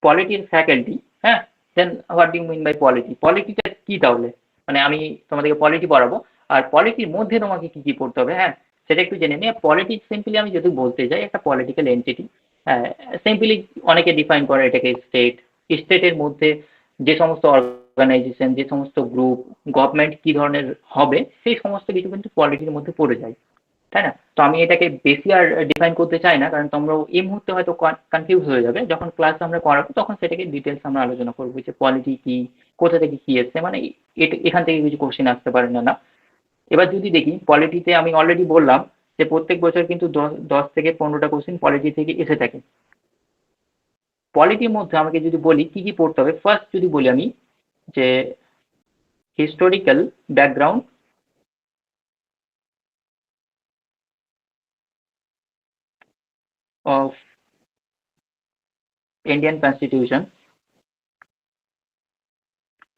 পলিটির ফ্যাকাল্টি। হ্যাঁ, then what do you mean by polity? পলিটিটা কি তাহলে? মানে আমি তোমাদেরকে পলিটি পড়াবো, আর পলিটির মধ্যে তোমাকে কি কি পড়তে হবে, হ্যাঁ, সেটা একটু জেনে নিয়ে। পলিটি সিম্পলি আমি যদি বলতে যাই, একটা পলিটিক্যাল এন্টিটি। হ্যাঁ, সিম্পলি অনেকে ডিফাইন করে এটাকে স্টেট। স্টেটের মধ্যে যে সমস্ত অর্গানাইজেশন, যে সমস্ত গ্রুপ, গভর্নমেন্ট কি ধরনের হবে, সেই সমস্ত কিছু কিন্তু পলিটির মধ্যে পড়ে যায়, তাই না? তো আমি এটাকে বেশি আর ডিফাইন করতে চাই না, কারণ তোমরা এই মুহূর্তে হয়তো কনফিউজ হয়ে যাবে। যখন ক্লাস আমরা করাবো তখন সেটাকে ডিটেলস আমরা আলোচনা করবো, যে পলিটি কি, কোথা থেকে কি এসছে, মানে এখান থেকে কিছু কোশ্চেন আসতে পারে না। না, এবার যদি দেখি পলিটিতে, আমি অলরেডি বললাম যে প্রত্যেক বছর কিন্তু 10 থেকে 15টা কোশ্চেন পলিটি থেকে এসে থাকে। পলিটির মধ্যে আমাকে যদি বলি কি কি পড়তে হবে, ফার্স্ট যদি বলি আমি যে historical background of Indian constitution,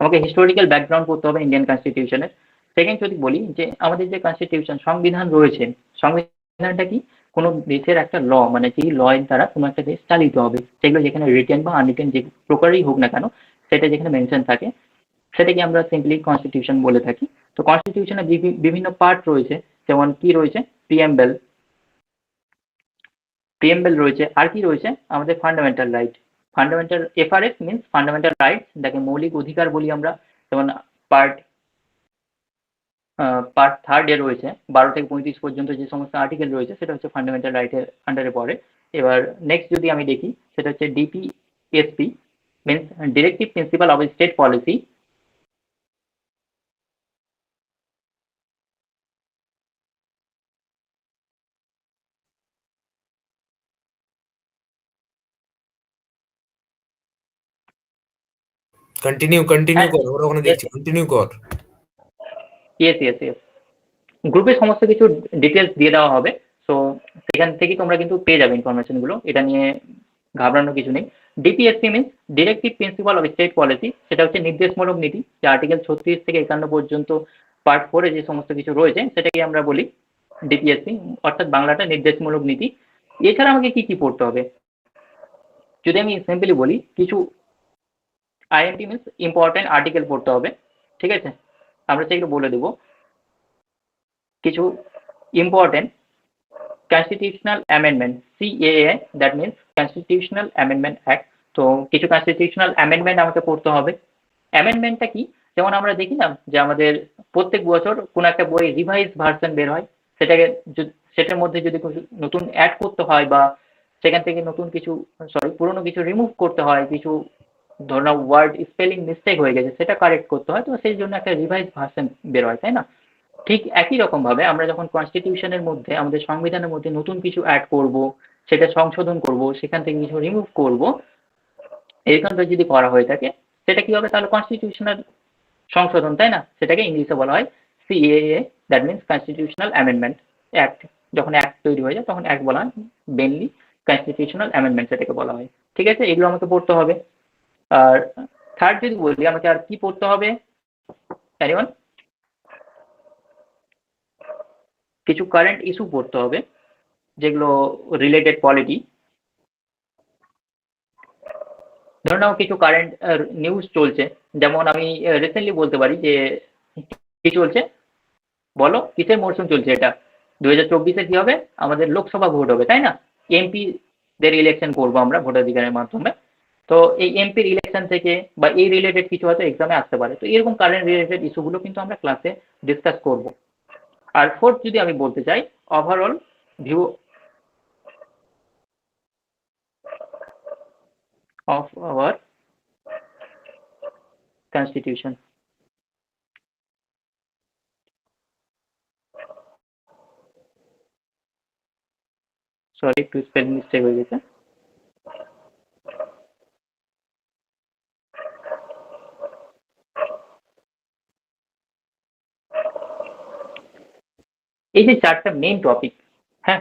আমাকে হিস্টোরিক্যাল ব্যাকগ্রাউন্ড পড়তে হবে ইন্ডিয়ান কনস্টিটিউশনের। সেকেন্ড যদি বলি যে আমাদের যে কনস্টিটিউশন, সংবিধান রয়েছে, সংবিধানটা কি? কোনো দেশের একটা ল, মানে যেই লয়ের দ্বারা কোনো একটা দেশ চালিত হবে, সেগুলো যেখানে রিটেন বা আনরিটেন যে প্রকারই হোক না কেন, সেটা যেখানে মেনশন থাকে, সেটাকে আমরা সিম্পলি কনস্টিটিউশন বলে থাকি। তো কনস্টিটিউশনের বিভিন্ন পার্ট রয়েছে, যেমন কি রয়েছে, প্রিএমবেল, প্রিএমবেল রয়েছে, আর কি রয়েছে আমাদের fundamental right. Fundamental FRS means fundamental rights, যাকে মৌলিক অধিকার বলি আমরা। যেমন পার্ট পার্ট থার্ডে রয়েছে 12 থেকে 35 পর্যন্ত যে সমস্ত আর্টিকেল রয়েছে, সেটা হচ্ছে ফান্ডামেন্টাল রাইটের আন্ডারে পড়ে। এবার নেক্সট যদি আমি দেখি, সেটা হচ্ছে DPSP, means directive principal of state policy. Continue কর, ওরা ওখানে দেখছি, কন্টিনিউ কর। ইয়েস ইয়েস ইয়েস, গ্রুপে সমস্ত কিছু ডিটেলস দিয়ে দেওয়া হবে। সো সেখান থেকে তোমরা কিন্তু পেয়ে যাবে ইনফরমেশন গুলো, এটা নিয়ে ঘাবড়ানোর কিছু নেই। DPSP means directive principal of state policy, সেটা হচ্ছে নির্দেশমূলক নীতি, যে আর্টিকেল 36 থেকে 51 পর্যন্ত পার্ট 4 যে সমস্ত কিছু রয়েছে সেটাকে আমরা বলি ডিপিএসপি, অর্থাৎ বাংলাটা নির্দেশমূলক নীতি। এছাড়া আমাকে কি কি পড়তে হবে, যদি আমি সিম্পলি বলি, কিছু আইএনটি মিনস ইম্পর্টেন্ট আর্টিকেল পড়তে হবে, ঠিক আছে, আমরা সেগুলো বলে দেবো। কিছু important constitutional amendment, CAA, that means constitutional amendment act. তো কিছু কনস্টিটিউশনাল অ্যামেন্ডমেন্ট আমাকে পড়তে হবে। অ্যামেন্ডমেন্টটা কি, যেমন আমরা দেখি না যে আমাদের প্রত্যেক বছর কোনো একটা বই রিভাইজ ভার্সন বের হয়, সেটাকে সেটার মধ্যে যদি নতুন অ্যাড করতে হয় বা সেখান থেকে নতুন কিছু পুরনো কিছু রিমুভ করতে হয়, কিছু ধরো ওয়ার্ড স্পেলিং মিস্টেক হয়ে গেছে সেটা কারেক্ট করতে হয়, তো সেই জন্য একটা রিভাইজ ভার্সন বের হয়, তাই না? ঠিক একই রকম ভাবে আমরা যখন কনস্টিটিউশনের মধ্যে, আমাদের সংবিধানের মধ্যে নতুন কিছু অ্যাড করব, সেটা সংশোধন করব, সেখান থেকে কিছু রিমুভ করব, এরকমটা যদি করা হয়ে থাকে সেটা কি হবে, তাহলে কনস্টিটিউশনাল সংশোধন, তাই না? সেটাকে ইংলিশে বলা হয় CAA, that means constitutional amendment act. যখন অ্যাক্ট তৈরি হয়ে যায় তখন অ্যাক্ট বলা হয়, মেনলি কনস্টিটিউশনাল অ্যামেন্ডমেন্ট সেটাকে বলা হয়, ঠিক আছে? এগুলো আমাকে পড়তে হবে। আর থার্ড যদি বলি আমাকে আর কি পড়তে হবে, এনিওয়ান? কিছু কারেন্ট ইস্যু পড়তে হবে যেগুলো রিলেটেড পলিটি। ধরে নাও কিছু কারেন্ট নিউজ চলছে, যেমন আমি রিসেন্টলি বলতে পারি যে কি চলছে, বলো কিসের মরশুম চলছে এটা, 2024-এ কি হবে, আমাদের লোকসভা ভোট হবে, তাই না? এমপি দের ইলেকশন করবো আমরা ভোটাধিকারের মাধ্যমে। তো এই এমপির ইলেকশন থেকে বা এই রিলেটেড কিছু হয়তো এক্সামে আসতে পারে, তো এরকম কারেন্ট রিলেটেড ইস্যুগুলো কিন্তু আমরা ক্লাসে ডিসকাস করব। আর ফোর্থ যদি আমি বলতে চাই, overall view of our constitution. Sorry, একটু স্পেলিং মিস্টেক হয়ে গেছে। এই যে চারটা মেইন টপিক, হ্যাঁ,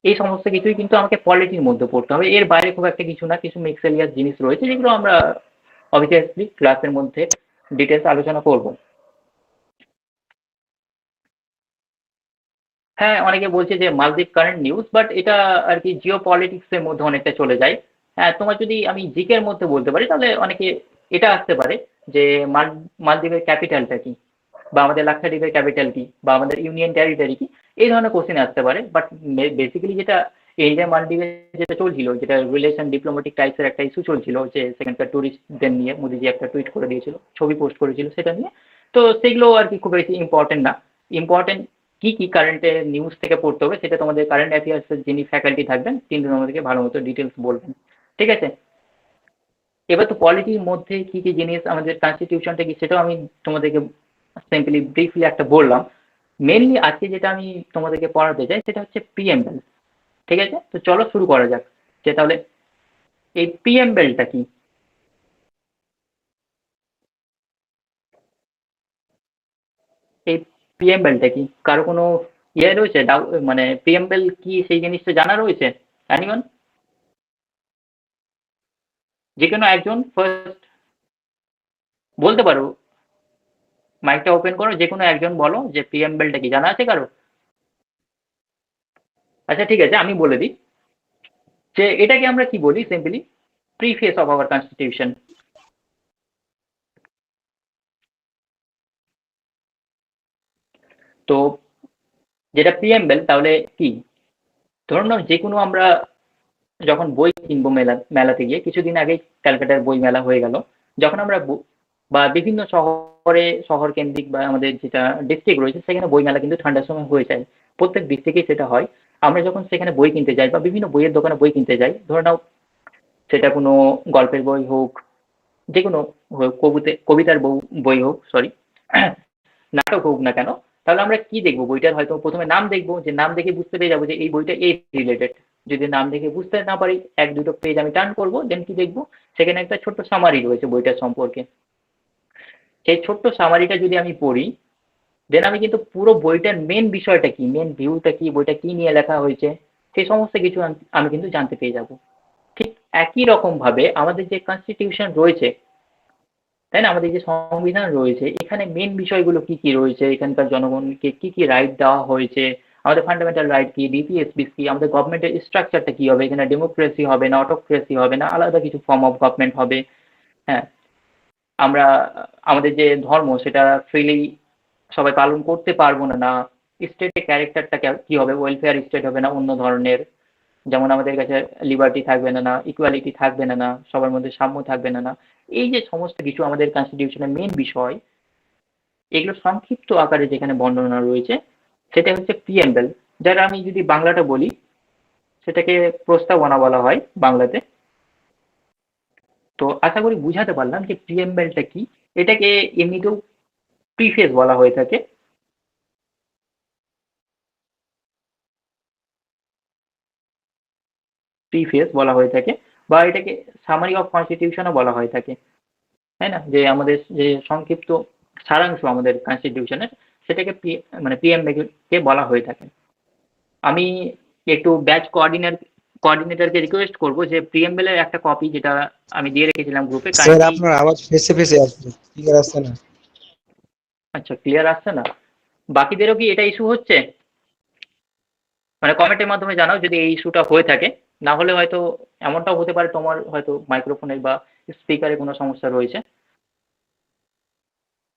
এই সমস্ত কিছুই কিন্তু আমাকে পলিটির মধ্যে পড়তে হবে, এর বাইরে খুব একটা কিছু না। কিছু মিক্সেলিয়াস জিনিস রয়েছে যেগুলো আমরা অবভিয়াসলি ক্লাসের মধ্যে ডিটেলস আলোচনা করব। হ্যাঁ, অনেকে বলছে যে মালদ্বীপ কারেন্ট নিউজ, বাট এটা আর কি জিও পলিটিক্সের মধ্যে অনেকটা চলে যায়। হ্যাঁ, তোমার যদি আমি জিকের মধ্যে বলতে পারি তাহলে অনেকে এটা আসতে পারে যে মালদ্বীপের ক্যাপিটালটা কি, বা আমাদের লাক্ষাদ্বীপের ক্যাপিটাল কি, বা আমাদের ইউনিয়ন টেরিটরি কি, এই ধরনের কোশ্চেন আসতে পারে। বাট বেসিক্যালি যেটা ইন্ডিয়া মালদ্বীপে যেটা চলছিল, যেটা রিলেশন ডিপ্লোম্যাটিক টাইপসের একটা ইস্যু চলছিল, যে সেখানকার টুরিস্টদের নিয়ে মোদিজি একটা টুইট করে দিয়েছিল, ছবি পোস্ট করেছিল সেটা নিয়ে। তো সেগুলো আর কি খুব বেশি ইম্পর্টেন্ট না। ইম্পর্টেন্ট কি কি কারেন্টে নিউজ থেকে পড়তে হবে সেটা তোমাদের কারেন্ট অ্যাফেয়ার্সের যিনি ফ্যাকাল্টি থাকবেন তিনি তোমাদেরকে ভালো মতো ডিটেলস বলবেন, ঠিক আছে? এবার তো পলিটির মধ্যে কি কি জিনিস, আমাদের কনস্টিটিউশনটা কি, সেটাও আমি তোমাদেরকে সিম্পলি ব্রিফলি একটা বললাম। মেনলি আজকে যেটা আমি তোমাদেরকে পড়াতে চাই সেটা হচ্ছে প্রিএমবেল, ঠিক আছে? তো চলো শুরু করা যাক, যে তাহলে এই প্রিএমবেলটা কি। এই প্রিএমবেলটা কি, কারো কোনো ইয়ে রয়েছে, মানে প্রিএমবেল কি সেই জিনিসটা জানা রয়েছে? এনিওয়ান? যে কোনো একজন ফার্স্ট বলতে পারো, মাইকটা ওপেন করো, যে কোনো একজন বলো যে প্রিএমবেলটা কি, জানা আছে কারো? আচ্ছা ঠিক আছে, আমি বলে দিই যে এটাকে আমরা কি বলি simply, preface of our constitution. তো যেটা প্রিএমবেল তাহলে কি, ধরুন না যে কোনো আমরা যখন বই কিনবো মেলাতে গিয়ে, কিছুদিন আগেই ক্যালকাটার বই মেলা হয়ে গেল, যখন আমরা বা বিভিন্ন শহর কেন্দ্রিক বা আমাদের যেটা ডিস্ট্রিক্ট রয়েছে সেখানে বই মেলা কিন্তু ঠান্ডার সময় হয়ে যায়, প্রত্যেক ডিস্ট্রিক্টেই সেটা হয়। আমরা যখন সেখানে বই কিনতে যাই বা বিভিন্ন বইয়ের দোকানে বই কিনতে যাই, ধরে নাও সেটা কোনো গল্পের বই হোক, যে কোনো কবিতার বই হোক, সরি, নাটক হোক না কেন, তাহলে আমরা কি দেখবো, বইটার হয়তো প্রথমে নাম দেখবো, যে নাম দেখে বুঝতে পেরে যাবো যে এই বইটা এই রিলেটেড। যদি নাম দেখে বুঝতে না পারি, এক দুটো পেজ আমি টার্ন করবো, দেন কি দেখবো, সেখানে একটা ছোট্ট সামারি রয়েছে বইটার সম্পর্কে, সেই ছোট্ট সামারিটা যদি আমি পড়ি, দেন আমি কিন্তু পুরো বইটার মেন বিষয়টা কি, মেন ভিউটা কি, বইটা কি নিয়ে লেখা হয়েছে, সেই সমস্ত কিছু আমি কিন্তু জানতে পেরে যাব। ঠিক একই রকম ভাবে আমাদের যে কনস্টিটিউশন রয়েছে, তাই না, আমাদের যে সংবিধান রয়েছে, এখানে মেন বিষয়গুলো কি কি রয়েছে, এখানকার জনগণকে কি কি রাইট দেওয়া হয়েছে, আমাদের ফান্ডামেন্টাল রাইট কি, ডিপিএসপি কি, আমাদের গভর্নমেন্টের স্ট্রাকচারটা কি হবে, এখানে ডেমোক্রেসি হবে না অটোক্রেসি হবে না আলাদা কিছু ফর্ম অফ গভর্নমেন্ট হবে, হ্যাঁ, আমরা আমাদের যে ধর্ম সেটা ফ্রিলি সবাই পালন করতে পারবো না, স্টেটের ক্যারেক্টারটা কি হবে, ওয়েলফেয়ার স্টেট হবে না অন্য ধরনের, যেমন আমাদের কাছে লিবার্টি থাকবে না, ইকুয়ালিটি থাকবে না, সবার মধ্যে সাম্য থাকবে না, এই যে সমস্ত কিছু আমাদের কনস্টিটিউশনের মেন বিষয়, এগুলো সংক্ষিপ্ত আকারে যেখানে বর্ণনা রয়েছে সেটা হচ্ছে প্রিএম্বল, যারা আমি যদি বাংলাটা বলি সেটাকে প্রস্তাবনা বলা হয় বাংলাতে। তো আশা করি বুঝাতে পারলাম যে প্রিএম্বলটা কি। এটাকে এমনিতেও প্রিফেস বলা হয়ে থাকে। প্রিফেস বলা হয়ে থাকে বা এটাকে সামারি অফ কনস্টিটিউশনও বলা হয়ে থাকে, তাই না, যে আমাদের যে সংক্ষিপ্ত সারাংশ আমাদের কনস্টিটিউশনের, সেটাকে মানে পিএমকে বলা হয়ে থাকে। আমি একটু ব্যাচ কোঅর্ডিনেটরকে রিকোয়েস্ট করব যে প্রিএমবেলের একটা কপি যেটা আমি দিয়ে রেখেছিলাম গ্রুপে, স্যার আপনার আওয়াজ ফেসে ফেসে আসছে, ক্লিয়ার আসছে না। আচ্ছা, ক্লিয়ার আসছে না? বাকিদেরও কি এটা ইস্যু হচ্ছে? মানে কমেন্টের মাধ্যমে জানাও যদি এই ইস্যুটা হয়ে থাকে। না হলে হয়তো এমনটাও হতে পারে তোমার হয়তো মাইক্রোফোনের বা স্পিকারে কোনো সমস্যা রয়েছে।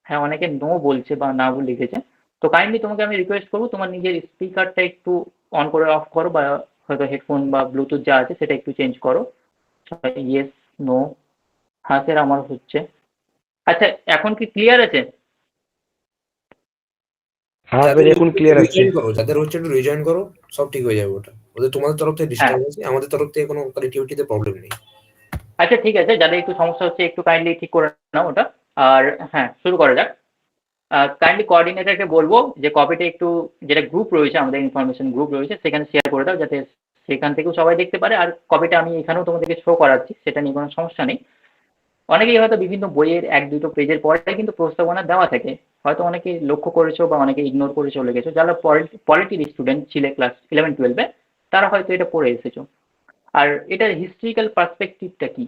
হ্যাঁ, অনেকে নো বলছে বা না লিখেছে। তো কাইন্ডলি তোমাকে আমি রিকোয়েস্ট করবো তোমার নিজের স্পিকারটা একটু অন করে অফ করো, বা হয়তো হেডফোন বা ব্লুটুথ যা আছে সেটা একটু চেঞ্জ করো। ইয়েস, নো, হ্যাঁ স্যার আমার হচ্ছে। আচ্ছা, এখন কি ক্লিয়ার আছে? হ্যাঁ এবার এখন ক্লিয়ার আসছে। রিজয়েন করো, যাদের হচ্ছে একটু রিজয়েন করো, সব ঠিক হয়ে যাবে। ওটা ওদের তোমাদের তরফ থেকে হ্যাঁ, ডিস্টার্ব আছে, আমাদের তরফ থেকে কোনো কানেক্টিভিটিতে প্রবলেম নেই। আচ্ছা ঠিক আছে, যাদের একটু সমস্যা হচ্ছে একটু কাইন্ডলি ঠিক করে নাও ওটা। আর হ্যাঁ, শুরু করা যাক। কাইন্ডলি কোঅর্ডিনেটরকে বলবো যে কপিটা একটু, যেটা গ্রুপ রয়েছে আমাদের ইনফরমেশন গ্রুপ রয়েছে সেখানে শেয়ার করে দাও, যাতে সেখান থেকেও সবাই দেখতে পারে। আর কপিটা আমি এখানেও তোমাদেরকে শো করাচ্ছি, সেটা নিয়ে কোনো সমস্যা নেই। অনেকেই হয়তো বিভিন্ন বইয়ের এক দুটো পেজের পরে কিন্তু প্রস্তাবনা দেওয়া থাকে, হয়তো অনেকে লক্ষ্য করেছো বা অনেকে ইগনোর করে চলে গেছো। যারা পলিটির স্টুডেন্ট ছিলে ক্লাস 11-12-এ, তারা হয়তো এটা পড়ে এসেছো। আর এটার হিস্ট্রিক্যাল পার্সপেক্টিভটা কি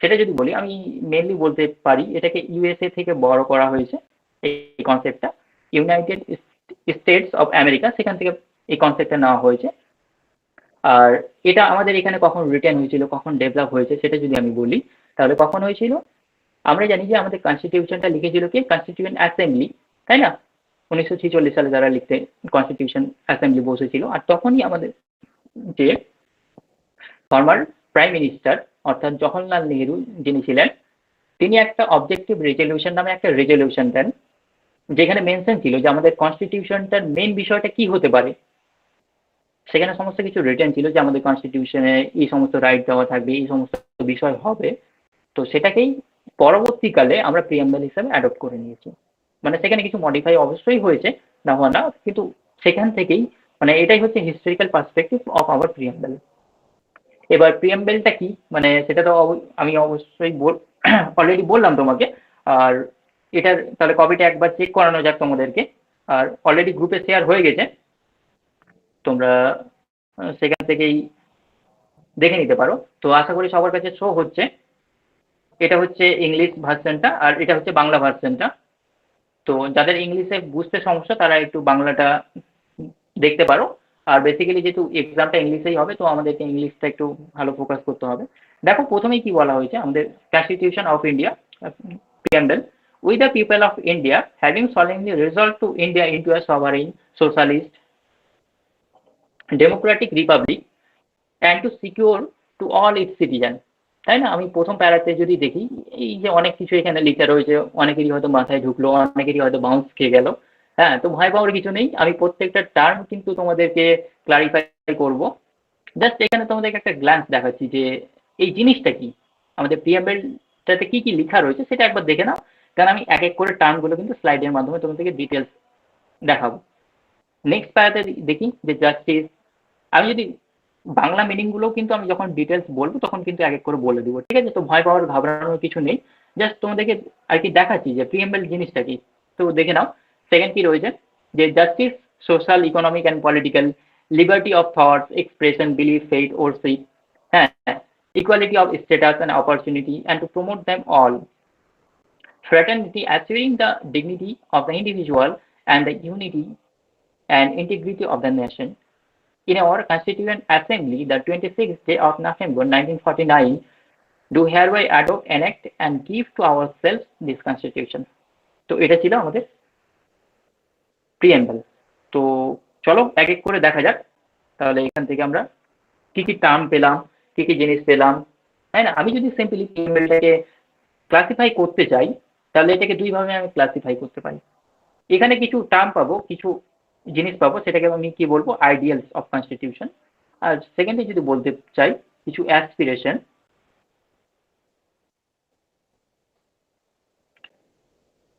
সেটা যদি বলি, আমি মেনলি বলতে পারি এটাকে ইউএসএ থেকে বড় করা হয়েছে এই কনসেপ্টটা, ইউনাইটেড স্টেটস অফ আমেরিকা, সেখান থেকে এই কনসেপ্টটা নেওয়া হয়েছে। আর এটা আমাদের এখানে কখন রিটার্ন হয়েছিল, কখন ডেভেলপ হয়েছে সেটা যদি আমি বলি, তাহলে কখন হয়েছিল, আমরা জানি যে আমাদের কনস্টিটিউশনটা লিখেছিল কি কনস্টিটিউয়েন্ট অ্যাসেম্বলি, তাই না, 1946 সালে যারা লিখতে কনস্টিটিউশন অ্যাসেম্বলি বসেছিল। আর তখনই আমাদের যে ফর্মার প্রাইম মিনিস্টার অর্থাৎ জওহরলাল নেহেরু যিনি ছিলেন, তিনি একটা অবজেক্টিভ রেজলিউশন নামে একটা রেজলিউশন দেন, যেখানে মেনশন ছিল যে আমাদের কনস্টিটিউশনটার মেন বিষয়টা কি হতে পারে। সেখানে সমস্ত কিছু রিটেন ছিল যে আমাদের কনস্টিটিউশনে এই সমস্ত রাইট দেওয়া থাকবে, এই সমস্ত বিষয় হবে। তো সেটাকেই পরবর্তীকালে আমরা প্রিয়াম্বল হিসাবে অ্যাডপ্ট করে নিয়েছি। মানে সেখানে কিছু মডিফাই অবশ্যই হয়েছে, না হওয়া না, কিন্তু সেখান থেকেই মানে এটাই হচ্ছে historical perspective of our preamble. এবার প্রিয়াম্বলটা কি, মানে সেটা তো আমি অবশ্যই অলরেডি বললাম তোমাকে। আর এটার তাহলে কপিটা একবার চেক করানো যাক তোমাদেরকে। আর অলরেডি গ্রুপে শেয়ার হয়ে গেছে, তোমরা সেখান থেকেই দেখে নিতে পারো। তো আশা করি সবার কাছে শো হচ্ছে। এটা হচ্ছে ইংলিশ ভার্সনটা আর এটা হচ্ছে বাংলা ভার্সনটা। তো যাদের ইংলিশে বুঝতে সমস্যা তারা একটু বাংলাটা দেখতে পারো। আর বেসিক্যালি যেহেতু এক্সামটা ইংলিশেই হবে, তো আমাদেরকে ইংলিশটা একটু ভালো ফোকাস করতে হবে। দেখো প্রথমেই কি বলা হয়েছে, আমাদের constitution of India preamble, we the people of India having solemnly resolved to India into a sovereign, socialist, democratic republic and to secure to all its citizen, তাই না। আমি প্রথম প্যারাতে যদি দেখি, এই যে অনেক কিছু এখানে লেখা রয়েছে, অনেকেরই হয়তো মাথায় ঢুকলো, অনেকেরই হয়তো বাউন্স খেয়ে গেল। হ্যাঁ, তো ভয় পাওয়ার কিছু নেই, আমি প্রত্যেকটা টার্ম কিন্তু তোমাদেরকে ক্লারিফাই করব। জাস্ট এখানে তোমাদেরকে একটা গ্ল্যান্স দেখাচ্ছি যে এই জিনিসটা কি, আমাদের প্রিয়াম্বলটাতে কি কি লেখা রয়েছে সেটা একবার দেখে নাও। কারণ আমি এক এক করে টার্মগুলো কিন্তু স্লাইডের মাধ্যমে তোমাদেরকে ডিটেলস দেখাবো। নেক্সট প্যারাতে দেখি যে জাস্টিস, আমি যদি বাংলা মিনিং গুলো কিন্তু আমি যখন ডিটেলস বলবো তখন কিন্তু এক এক করে বলে দিব, ঠিক আছে। তো ভয় পাওয়ার ঘাবড়ানোর কিছু নেই, জাস্ট তোমাদেরকে আর কি দেখাচ্ছি যে প্রিএমবেল জিনিসটা কি। তো দেখে নাও সেকেন্ড কি রয়েছে, যে justice, social, economic and political, liberty of thoughts, expression, believe, faith, worship, হ্যাঁ, equality of status and opportunity, and to promote them all. Fraternity, assuring the dignity of the individual and the unity and integrity of the nation. In our Constituent Assembly, the 26th day of November 1949, do hereby adopt, enact, and give to ourselves this Constitution. তো এটা ছিল আমাদের preamble. তো চলো এক এক করে দেখা যাক তাহলে এখান থেকে আমরা কি কি টার্ম পেলাম, কি কি জিনিস পেলাম, তাই না? আমি যদি সিম্পলি প্রিএম্বলটাকে ক্লাসিফাই করতে চাই তাহলে এটাকে দুইভাবে আমি ক্লাসিফাই করতে পারি। এখানে কিছু টার্ম পাবো, কিছু জিনিস পাবো, সেটাকে আমি কি বলবো, আইডিয়ালস অফ কনস্টিটিউশন। আর সেকেন্ডে যদি বলতে চাই কিছু অ্যাসপিরেশন।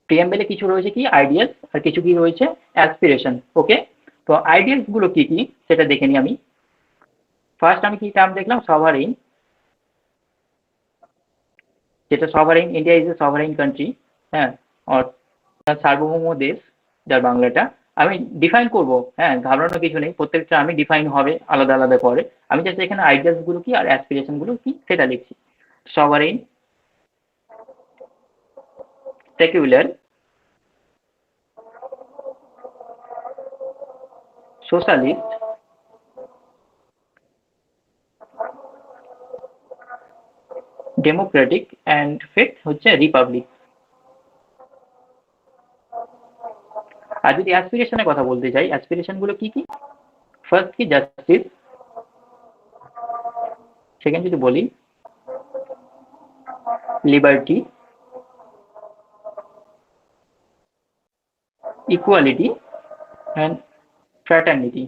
প্রিএম্বলে কিছু রয়েছে কি আইডিয়ালস, আর কিছু কি রয়েছে অ্যাসপিরেশন। ওকে, তো আইডিয়ালস গুলো কি কি সেটা দেখে নিই আমি। ফার্স্ট আমি কি টার্ম দেখলাম, সভারেইন, যেটা সভারেইন, ইন্ডিয়া ইজ এ সভারেইন কান্ট্রি, হ্যাঁ, সার্বভৌম দেশ, যার বাংলাটা আমি ডিফাইন করব, হ্যাঁ, ঘাবড়ানোর কিছু নেই, প্রত্যেকটা আমি ডিফাইন হবে আলাদা আলাদা করে। আমি জাস্ট এখানে আইডিয়ালস গুলো কি আর অ্যাসপিরেশন গুলো কি সেটা লিখছি। Sovereign, secular, socialist, democratic, and fifth হচ্ছে রিপাবলিক। আর যদি অ্যাসপিরেশনের কথা বলতে চাই, অ্যাসপিরেশন গুলো কি কি, ফার্স্ট কি জাস্টিস, সেকেন্ড যদি বলি লিবার্টি, ইকুয়ালিটি অ্যান্ড ফ্র্যাটার্নিটি।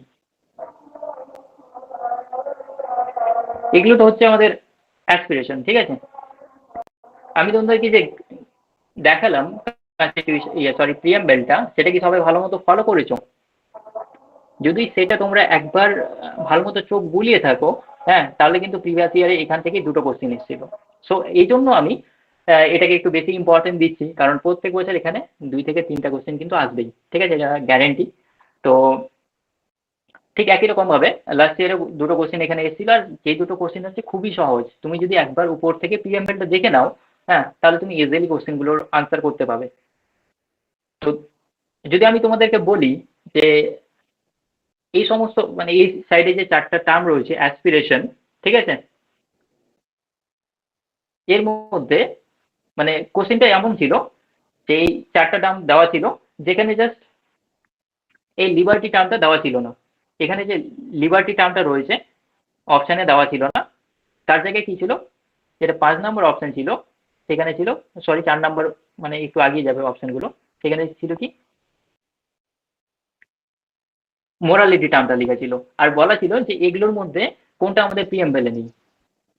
এগুলো তো হচ্ছে আমাদের অ্যাসপিরেশন, ঠিক আছে। আমি তোমাদেরকে যে দেখালাম প্রিএম্বলটা, সেটা কি সবাই ভালো মতো ফলো করেছো? যদি সেটা তোমরা একবার ভালো মতো চোখ বুলিয়ে থাকো, হ্যাঁ, তাহলে কিন্তু প্রিভিয়াস ইয়ারে এখান থেকে দুটো কোশ্চেন এসেছিল। সো এই জন্য আমি এটাকে একটু বেশি ইম্পর্টেন্ট দিচ্ছি, কারণ প্রত্যেক বছর এখানে 2 থেকে 3টা কোশ্চেন কিন্তু আসবেই, ঠিক আছে, গ্যারেন্টি। তো ঠিক একই রকম ভাবে লাস্ট ইয়ারে দুটো কোশ্চেন এখানে এসেছিল, আর যে দুটো কোশ্চেন হচ্ছে খুবই সহজ। তুমি যদি একবার উপর থেকে প্রিএম্বলটা দেখে নাও, হ্যাঁ, তাহলে তুমি ইজিলি কোশ্চেনগুলোর আনসার করতে পারবে। তো যদি আমি তোমাদেরকে বলি যে এই সমস্ত মানে এই সাইডে যে 4টা টার্ম রয়েছে অ্যাসপিরেশন, ঠিক আছে, এর মধ্যে মানে কোশ্চেনটা এমন ছিল যে এই 4টা টার্ম দেওয়া ছিল, যেখানে জাস্ট এই লিবার্টি টার্মটা দেওয়া ছিল না। এখানে যে লিবার্টি টার্মটা রয়েছে অপশানে দেওয়া ছিল না, তার জায়গায় কি ছিল, যেটা 5 নম্বর অপশন ছিল সেখানে ছিল, সরি 4 নম্বর, মানে একটু আগিয়ে যাবে অপশনগুলো, সেখানে ছিল কি মোরালিটি টার্মটা লেখা ছিল, আর বলা ছিল যে এগুলোর মধ্যে কোনটা আমাদের প্রিএম্বলে নেই।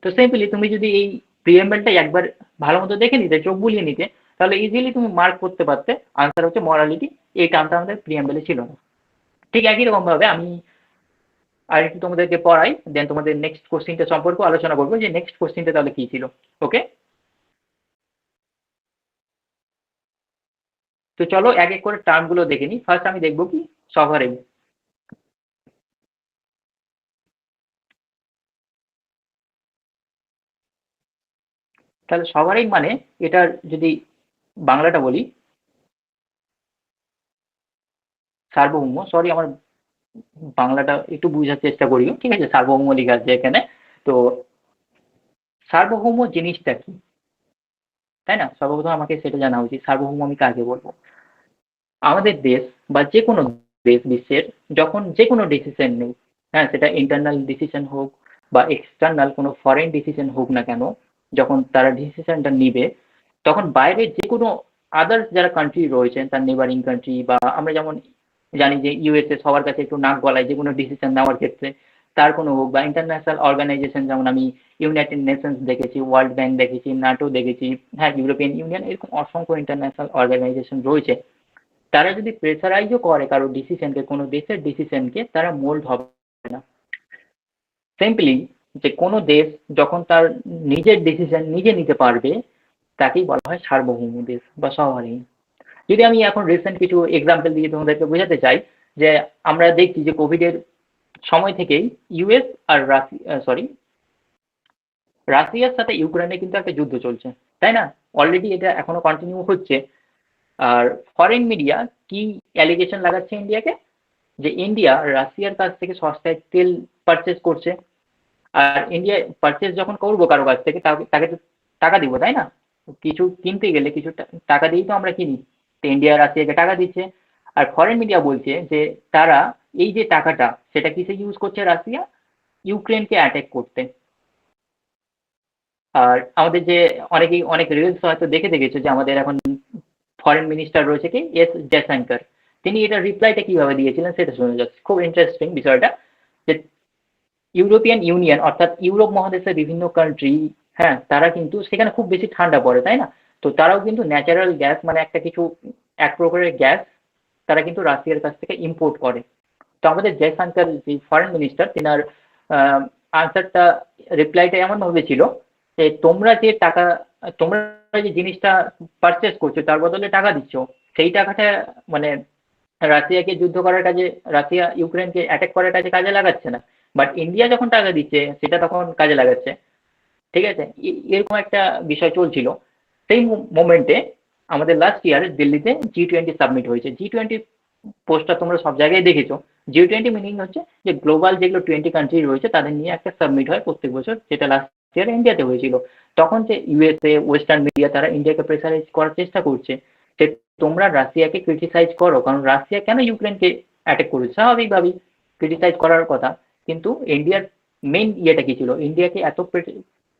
তো সিম্পলি তুমি যদি এই প্রিএম্বলটা একবার ভালো মতো দেখে নিতে, চোখ বুলিয়ে নিতে, তাহলে ইজিলি তুমি মার্ক করতে পারতে আনসার হচ্ছে মোরালিটি, এই টার্মটা আমাদের প্রিএম্বলে ছিল না। ঠিক একই রকম ভাবে আমি আর একটু তোমাদেরকে পড়াই, দেন তোমাদের নেক্সট কোশ্চেনটা সম্পর্কে আলোচনা করবো যে নেক্সট কোশ্চেনটা তাহলে কি ছিল। ওকে, তো চলো এক এক করে টার্মগুলো দেখে নিই। ফার্স্ট আমি দেখবো কি সভারেইন। তাহলে সভারেইন মানে এটার যদি বাংলাটা বলি, সার্বভৌম, সরি আমার বাংলাটা একটু বোঝার চেষ্টা করিও, ঠিক আছে, সার্বভৌম লেখা আছে এখানে। তো সার্বভৌম জিনিসটা কি, তাই না? সর্বপ্রথম আমাকে সেটা জানা উচিত, সার্বভৌম আমি কাকে বলবো। আমাদের দেশ বা যে কোনো দেশ বিশ্বের যখন যে কোনো ডিসিশন নেই, হ্যাঁ, সেটা ইন্টারনাল ডিসিশন হোক বা এক্সটার্নাল কোনো ফরেন ডিসিশন হোক না কেন, যখন তারা ডিসিশনটা নিবে, তখন বাইরে যে কোনো আদার্স যারা কান্ট্রি রয়েছেন, তার নেবারিং কান্ট্রি, বা আমরা যেমন জানি যে ইউএসএ সবার কাছে একটু নাক গলায় যে কোনো ডিসিশন নেওয়ার ক্ষেত্রে, তার কোনো হোক, বা ইন্টারন্যাশনাল অর্গানাইজেশন, যেমন আমি ইউনাইটেড নেশনস দেখেছি, ওয়ার্ল্ড ব্যাংক দেখেছি, নাটো দেখেছি, হ্যাঁ, ইউরোপিয়ান ইউনিয়ন, এরকম অসংখ্য ইন্টারন্যাশনাল অর্গানাইজেশন রয়েছে। তারা যদি প্রেসারাইজও করে কারো ডিসিশনকে, কোনো দেশের ডিসিশনকে, তারা মোল্ড হবে না। সিম্পলি যে কোনো দেশ যখন তার নিজের ডিসিশন নিজে নিতে পারবে, তাকেই বলা হয় সার্বভৌম দেশ বা সভারেইন। যদি আমি এখন রিসেন্ট কিছু এক্সাম্পল দিয়ে তোমাদেরকে বোঝাতে চাই, যে আমরা দেখছি যে কোভিডের সময় থেকেই ইউএস আর রাশিয়ার সাথে ইউক্রেনে কিন্তু একটা যুদ্ধ চলছে, তাই না? অলরেডি এটা এখনো কন্টিনিউ হচ্ছে। আর ফরেন মিডিয়া কি অ্যালিগেশন লাগাচ্ছে ইন্ডিয়াকে, যে ইন্ডিয়া রাশিয়ার কাছ থেকে সস্তায় তেল পারচেস করছে। আর ইন্ডিয়া পারচেস যখন করবো কারো কাছ থেকে, তাকে তো টাকা দিব, তাই না? কিছু কিনতে গেলে কিছু টাকা দিয়েই তো আমরা কিনি। তো ইন্ডিয়া রাশিয়াকে টাকা দিচ্ছে। আর ফরেন মিডিয়া বলছে যে তারা এই যে টাকাটা, সেটা কিসে ইউজ করছে রাশিয়া? ইউক্রেনকে অ্যাটাক করতে। আর আমাদের যে অনেকেই অনেক রিলস হয়তো দেখেছো যে আমাদের এখন ফরেন মিনিস্টার রয়েছে কি, এস জয়শঙ্কর, তিনি এটা রিপ্লাইটা কিভাবে দিয়েছিলেন সেটা শুনে যাচ্ছে। খুব ইন্টারেস্টিং বিষয়টা, যে ইউরোপিয়ান ইউনিয়ন অর্থাৎ ইউরোপ মহাদেশের বিভিন্ন কান্ট্রি, হ্যাঁ, তারা কিন্তু সেখানে খুব বেশি ঠান্ডা পড়ে, তাই না? তো তারাও কিন্তু ন্যাচারাল গ্যাস, মানে একটা কিছু এক প্রকারের গ্যাস তারা কিন্তু রাশিয়ার কাছ থেকে ইম্পোর্ট করে। তো আমাদের জয়শঙ্কর যে ফরেন মিনিস্টার, তেনার আনসারটা, রিপ্লাইটা এমনভাবে ছিল যে তোমরা যে জিনিসটা পারচেস করছো তার বদলে টাকা দিচ্ছ, সেই টাকাটা মানে রাশিয়াকে যুদ্ধ করার কাজে, রাশিয়া ইউক্রেনকে অ্যাটাক করার কাজে কাজে লাগাচ্ছে না। বাট ইন্ডিয়া যখন টাকা দিচ্ছে সেটা তখন কাজে লাগাচ্ছে। ঠিক আছে, এরকম একটা বিষয় চলছিল। সেই মোমেন্টে আমাদের লাস্ট ইয়ার দিল্লিতে G20 সাবমিট হয়েছে। G20 পোস্টটা তোমরা সব জায়গায় দেখেছো। G20 মিনিং হচ্ছে যে গ্লোবাল যেগুলো 20 কান্ট্রি রয়েছে তাদের নিয়ে একটা সাবমিট হয় প্রত্যেক বছর, যেটা লাস্ট ইয়ার ইন্ডিয়াতে হয়েছিল। তখন যে ইউএসএ, ওয়েস্টার্ন মিডিয়া, তারা ইন্ডিয়াকে প্রেসারাইজ করার চেষ্টা করছে যে তোমরা রাশিয়াকে ক্রিটিসাইজ করো, কারণ রাশিয়া কেন ইউক্রেনকে অ্যাটাক করেছে, স্বাভাবিকভাবেই ক্রিটিসাইজ করার কথা। কিন্তু ইন্ডিয়ার মেইন ইয়েটা কি ছিল, ইন্ডিয়াকে এত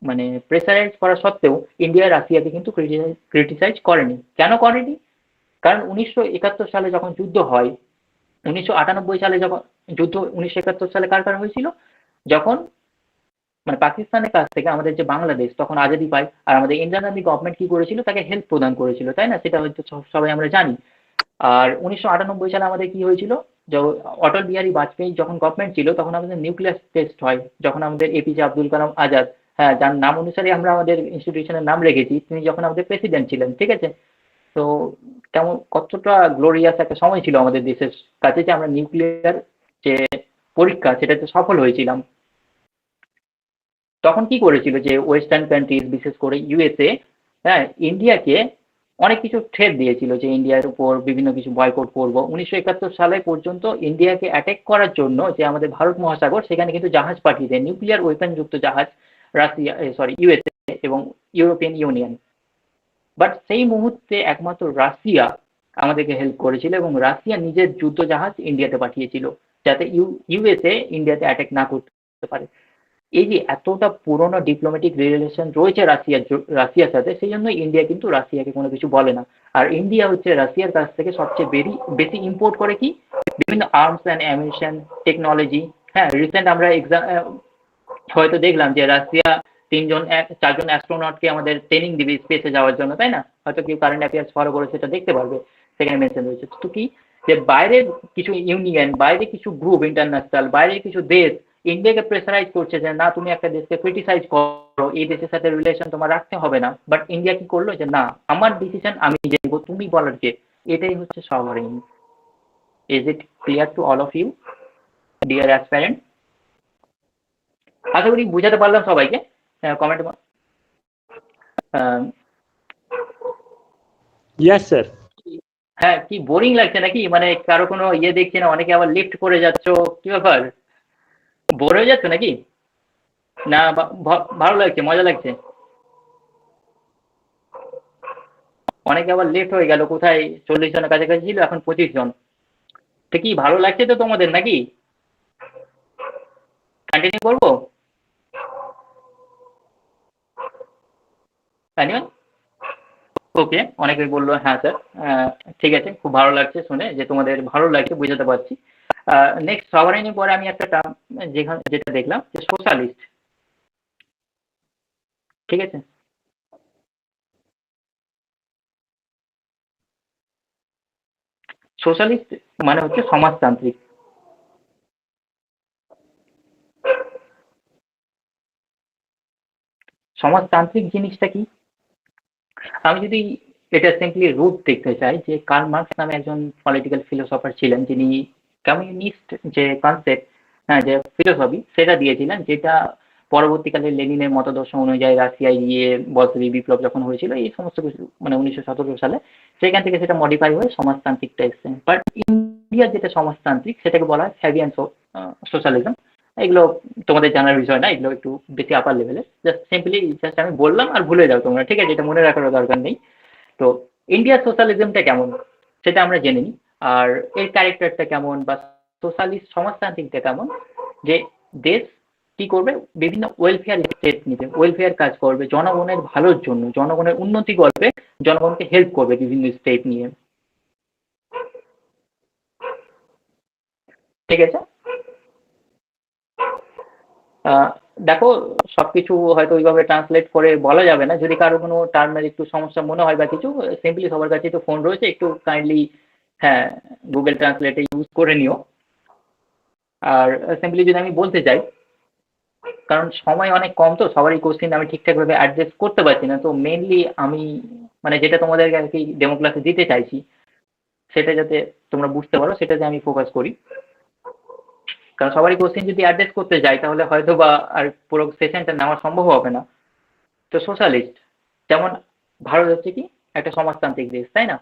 মানে প্রেসারাইজ করা সত্ত্বেও ইন্ডিয়া রাশিয়াকে কিন্তু ক্রিটিসাইজ করেনি। কেন করেনি? কারণ 1971 সালে যখন যুদ্ধ হয়, 1998 সালে যখন যুদ্ধ, 1971 সালে কার হয়েছিল? যখন মানে পাকিস্তানের কাছ থেকে আমাদের যে বাংলাদেশ তখন আজাদি পায়, আর আমাদের ইন্দিরা গান্ধী গভর্নমেন্ট কি করেছিল, তাকে হেল্প প্রদান করেছিল, তাই না? সেটা হয়তো সবাই আমরা জানি। আর 1998 সালে আমাদের কি হয়েছিল, অটল বিহারী বাজপেয়ী যখন গভর্নমেন্ট ছিল তখন আমাদের নিউক্লিয়ার টেস্ট হয়, যখন আমাদের এপিজে আব্দুল কালাম আজাদ, হ্যাঁ, যার নাম অনুসারে আমরা আমাদের ইনস্টিটিউশনের নাম রেখেছি, তিনি যখন আমাদের প্রেসিডেন্ট ছিলেন, ঠিক আছে? তো কেমন কতটা গ্লোরিয়াস একটা সময় ছিল আমাদের দেশের কাছে, যে আমরা নিউক্লিয়ার যে পরীক্ষা সেটাতে সফল হয়েছিলাম। তখন কি করেছিল যে ওয়েস্টার্ন কান্ট্রিজ, বিশেষ করে ইউএসএ, হ্যাঁ, ইন্ডিয়াকে অনেক কিছু থ্রেট দিয়েছিল যে ইন্ডিয়ার উপর বিভিন্ন কিছু বয়কট করবো। 1971 সালে পর্যন্ত ইন্ডিয়াকে অ্যাটাক করার জন্য যে আমাদের ভারত মহাসাগর, সেখানে কিন্তু জাহাজ পাঠিয়ে দেয়, নিউক্লিয়ার ওয়েপন যুক্ত জাহাজ, রাশিয়া, ইউএসএ এবং ইউরোপিয়ান ইউনিয়ন। বাট সেই মুহূর্তে একমাত্র রাশিয়া আমাদেরকে হেল্প করেছিল, এবং রাশিয়া নিজের যুদ্ধ জাহাজ ইন্ডিয়াতে পাঠিয়েছিল, যাতে ইউএসএ ইন্ডিয়াতে অ্যাটাক না করতে পারে। এই যে এতটা পুরনো ডিপ্লোম্যাটিক রিলেশন রয়েছে রাশিয়ার সাথে, সেই জন্য ইন্ডিয়া কিন্তু রাশিয়াকে কোনো কিছু বলে না। আর ইন্ডিয়া হচ্ছে রাশিয়ার কাছ থেকে সবচেয়ে বেশি ইম্পোর্ট করে কি, বিভিন্ন আর্মস অ্যান্ড অ্যামিউনিশন, টেকনোলজি। হ্যাঁ, রিসেন্ট আমরা হয়তো দেখলাম যে রাশিয়া 4জন অ্যাস্ট্রোনটকে আমাদের ট্রেনিং দিবে স্পেসে যাওয়ার জন্য, তাই না? হয়তো কেউ কারেন্ট অ্যাফেয়ার্স ফলো করে সেটা দেখতে পারবে, সেখানে মেনশন রয়েছে। তো কি, যে বাইরের কিছু ইউনিয়ন, বাইরে কিছু গ্রুপ ইন্টারন্যাশনাল, বাইরের কিছু দেশ ইন্ডিয়াকে প্রেসারাইজ করছে যে না, তুমি একটা দেশকে ক্রিটিসাইজ করো, এই দেশের সাথে রিলেশন তোমার রাখতে হবে না। বাট ইন্ডিয়া কি করলো, যে না, আমার ডিসিশন আমি নেবো, তুমি বলার কে? এটাই হচ্ছে sovereign. Is it clear to all of you, dear aspirant? আশা করি বুঝাতে পারলাম সবাইকে। Comment, yes sir. হ্যাঁ, কি বোরিং লাগছে নাকি? মানে কারো কোনো ইয়ে দেখছি না, অনেকে আবার লিফট করে যাচ্ছ, কি ব্যাপার? বোর হয়ে যাচ্ছে নাকি? না ভালো লাগছে, মজা লাগছে? অনেকে আবার লেট হয়ে গেল, কোথায় 40 জনের কাছাকাছি ছিল, এখন 25 জন। তো কি ভালো লাগছে তো তোমাদের নাকি? কন্টিনিউ করবো? ওকে, অনেকেই বললো হ্যাঁ স্যার। ঠিক আছে, খুব ভালো লাগছে শুনে যে তোমাদের ভালো লাগছে, বুঝাতে পারছি। নেক্সট সভারেইনের পরে আমি একটা টার্ম যেটা দেখলাম, যে সোশ্যালিস্ট। ঠিক আছে, সোশ্যালিস্ট মানে হচ্ছে সমাজতান্ত্রিক। সমাজতান্ত্রিক জিনিসটা কি? আমি যদি এটা সিম্পলি রুট দেখতে চাই, যে কার্ল মার্কস নামে একজন পলিটিক্যাল ফিলোসফার ছিলেন, যিনি কমিউনিস্ট যে কনসেপ্ট, হ্যাঁ, যে ফিলোসফি সেটা দিয়েছিলেন, যেটা পরবর্তীকালে লেনিনের মতদর্শ অনুযায়ী রাশিয়ায় গিয়ে বলশেভিক বিপ্লব যখন হয়েছিল এই সমস্ত কিছু, মানে 1917 সালে, সেখান থেকে সেটা মডিফাই হয়ে সমাজতান্ত্রিকটা এসছে। বাট ইন্ডিয়ার যেটা সমাজতান্ত্রিক সেটাকে বলা হয় ফ্যাবিয়ান সোশ্যালিজম। এগুলো তোমাদের জানার বিষয় না, এগুলো একটু বেশি আপার লেভেলের। জাস্ট আমি বললাম আর ভুলে যাও তোমরা, ঠিক আছে? এটা মনে রাখার দরকার নেই। তো ইন্ডিয়ার সোশ্যালিজমটা কেমন সেটা আমরা জেনে নিই, আর এর ক্যারেক্টারটা কেমন বা সোশ্যালিস্ট সমাজতান্ত্রিকটা কেমন, যে দেশ কি করবে, বিভিন্ন ওয়েলফেয়ার স্টেট নিতে, ওয়েলফেয়ার কাজ করবে জনগণের ভালোর জন্য, জনগণের উন্নতি করবে, জনগণকে হেল্প করবে বিভিন্ন স্টেট নিয়ে, ঠিক আছে? দেখো, সবকিছু হয়তো ওইভাবে ট্রান্সলেট করে বলা যাবে না, যদি কারো কোনো টার্মের একটু সমস্যা মনে হয় বা কিছু, সিম্পলি সবার কাছে তো ফোন রয়েছে, একটু কাইন্ডলি, হ্যাঁ, গুগল ট্রান্সলেটে ইউজ করে নিও। আর সিম্পলি যদি আমি বলতে চাই, কারণ সময় অনেক কম, তো সবারই কোশ্চেন আমি ঠিকঠাকভাবে অ্যাড্রেস করতে পারছি না, তো মেনলি আমি মানে যেটা তোমাদেরকে আর কি ডেমো ক্লাসে দিতে চাইছি, সেটা যাতে তোমরা বুঝতে পারো, সেটাতে আমি ফোকাস করি। কারণ সবারই কোশ্চেন যদি অ্যাড্রেস করতে যাই তাহলে হয়তো বা আর পুরো সেশনটা নেওয়া সম্ভব হবে না। তো সোশ্যালিস্ট, যেমন ভারত হচ্ছে কি একটা সমাজতান্ত্রিক দেশ, তাই না?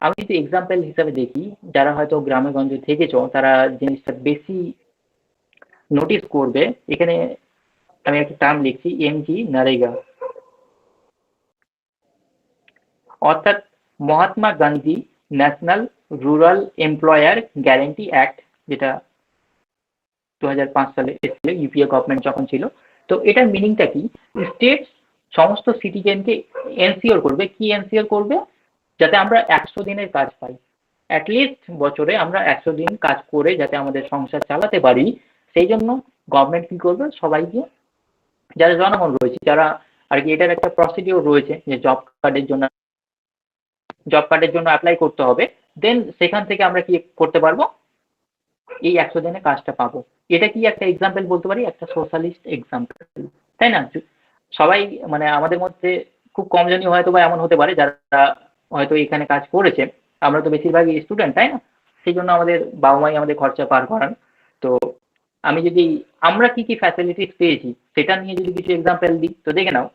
আমি যদি এক্সাম্পল হিসাবে দেখি, যারা হয়তো গ্রামে গঞ্জে থেকেছ তারা জিনিসটা বেশি নোটিস করবে। এখানে আমি একটা টার্ম লিখছি, এমজি নারেগা, অর্থাৎ Mahatma Gandhi national rural employer guarantee act, যেটা 2005 সালে এসেছিল, ইউপিএ গভর্নমেন্ট যখন ছিল। তো এটার মিনিংটা কি? স্টেট সমস্ত সিটিজেনকে এনসিওর করবে, কি এনসিওর করবে? যাতে আমরা 100 দিনের কাজ পাই, অ্যাটলিস্ট বছরে আমরা 100 দিন কাজ করে যাতে আমাদের সংসার চালাতে পারি। সেই জন্য গভর্নমেন্ট কি করবে, সবাইকে, যারা জনগণ রয়েছে, যারা আর কি, এটার একটা প্রসিডিওর রয়েছে যে জব কার্ডের জন্য অ্যাপ্লাই করতে হবে, দেন সেখান থেকে আমরা কি করতে পারবো, এই 100 দিনে কাজটা পাবো। এটা কি একটা এক্সাম্পল বলতে পারি, একটা সোশ্যালিস্ট এক্সাম্পল, তাই না? সবাই, মানে আমাদের মধ্যে খুব কম জনই হয়তো বা এমন হতে পারে যারা হয়তো এখানে কাজ করেছে। আমরা তো বেশিরভাগই স্টুডেন্ট, তাই না? সেই জন্য আমাদের বাবা মাই আমাদের খরচা পার করান। তো আমি যদি, আমরা কি কি ফ্যাসিলিটিস পেয়েছি সেটা নিয়ে যদি কিছু এক্সাম্পল দিই, তো দেখে নাও,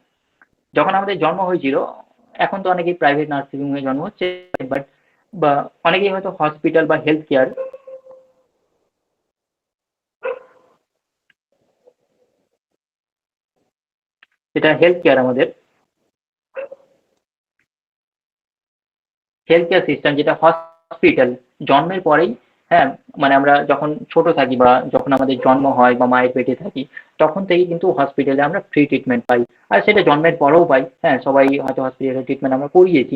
যখন আমাদের জন্ম হয়েছিল, এখন তো অনেকেই প্রাইভেট নার্সিং হোমে জন্ম হচ্ছে, বাট বা অনেকেই হয়তো হসপিটাল বা হেলথ কেয়ার, যেটা হেলথ কেয়ার, আমাদের হেলথ কেয়ার সিস্টেম, যেটা হসপিটাল, জন্মের পরেই, হ্যাঁ, মানে আমরা যখন ছোট থাকি বা যখন আমাদের জন্ম হয় বা মায়ের পেটে থাকি, তখন থেকেই কিন্তু হসপিটালে আমরা ফ্রি ট্রিটমেন্ট পাই। আর সেটা জন্মের পরেও পাই, হ্যাঁ, সবাই হয়তো হসপিটালে ট্রিটমেন্ট আমরা করিয়েছি।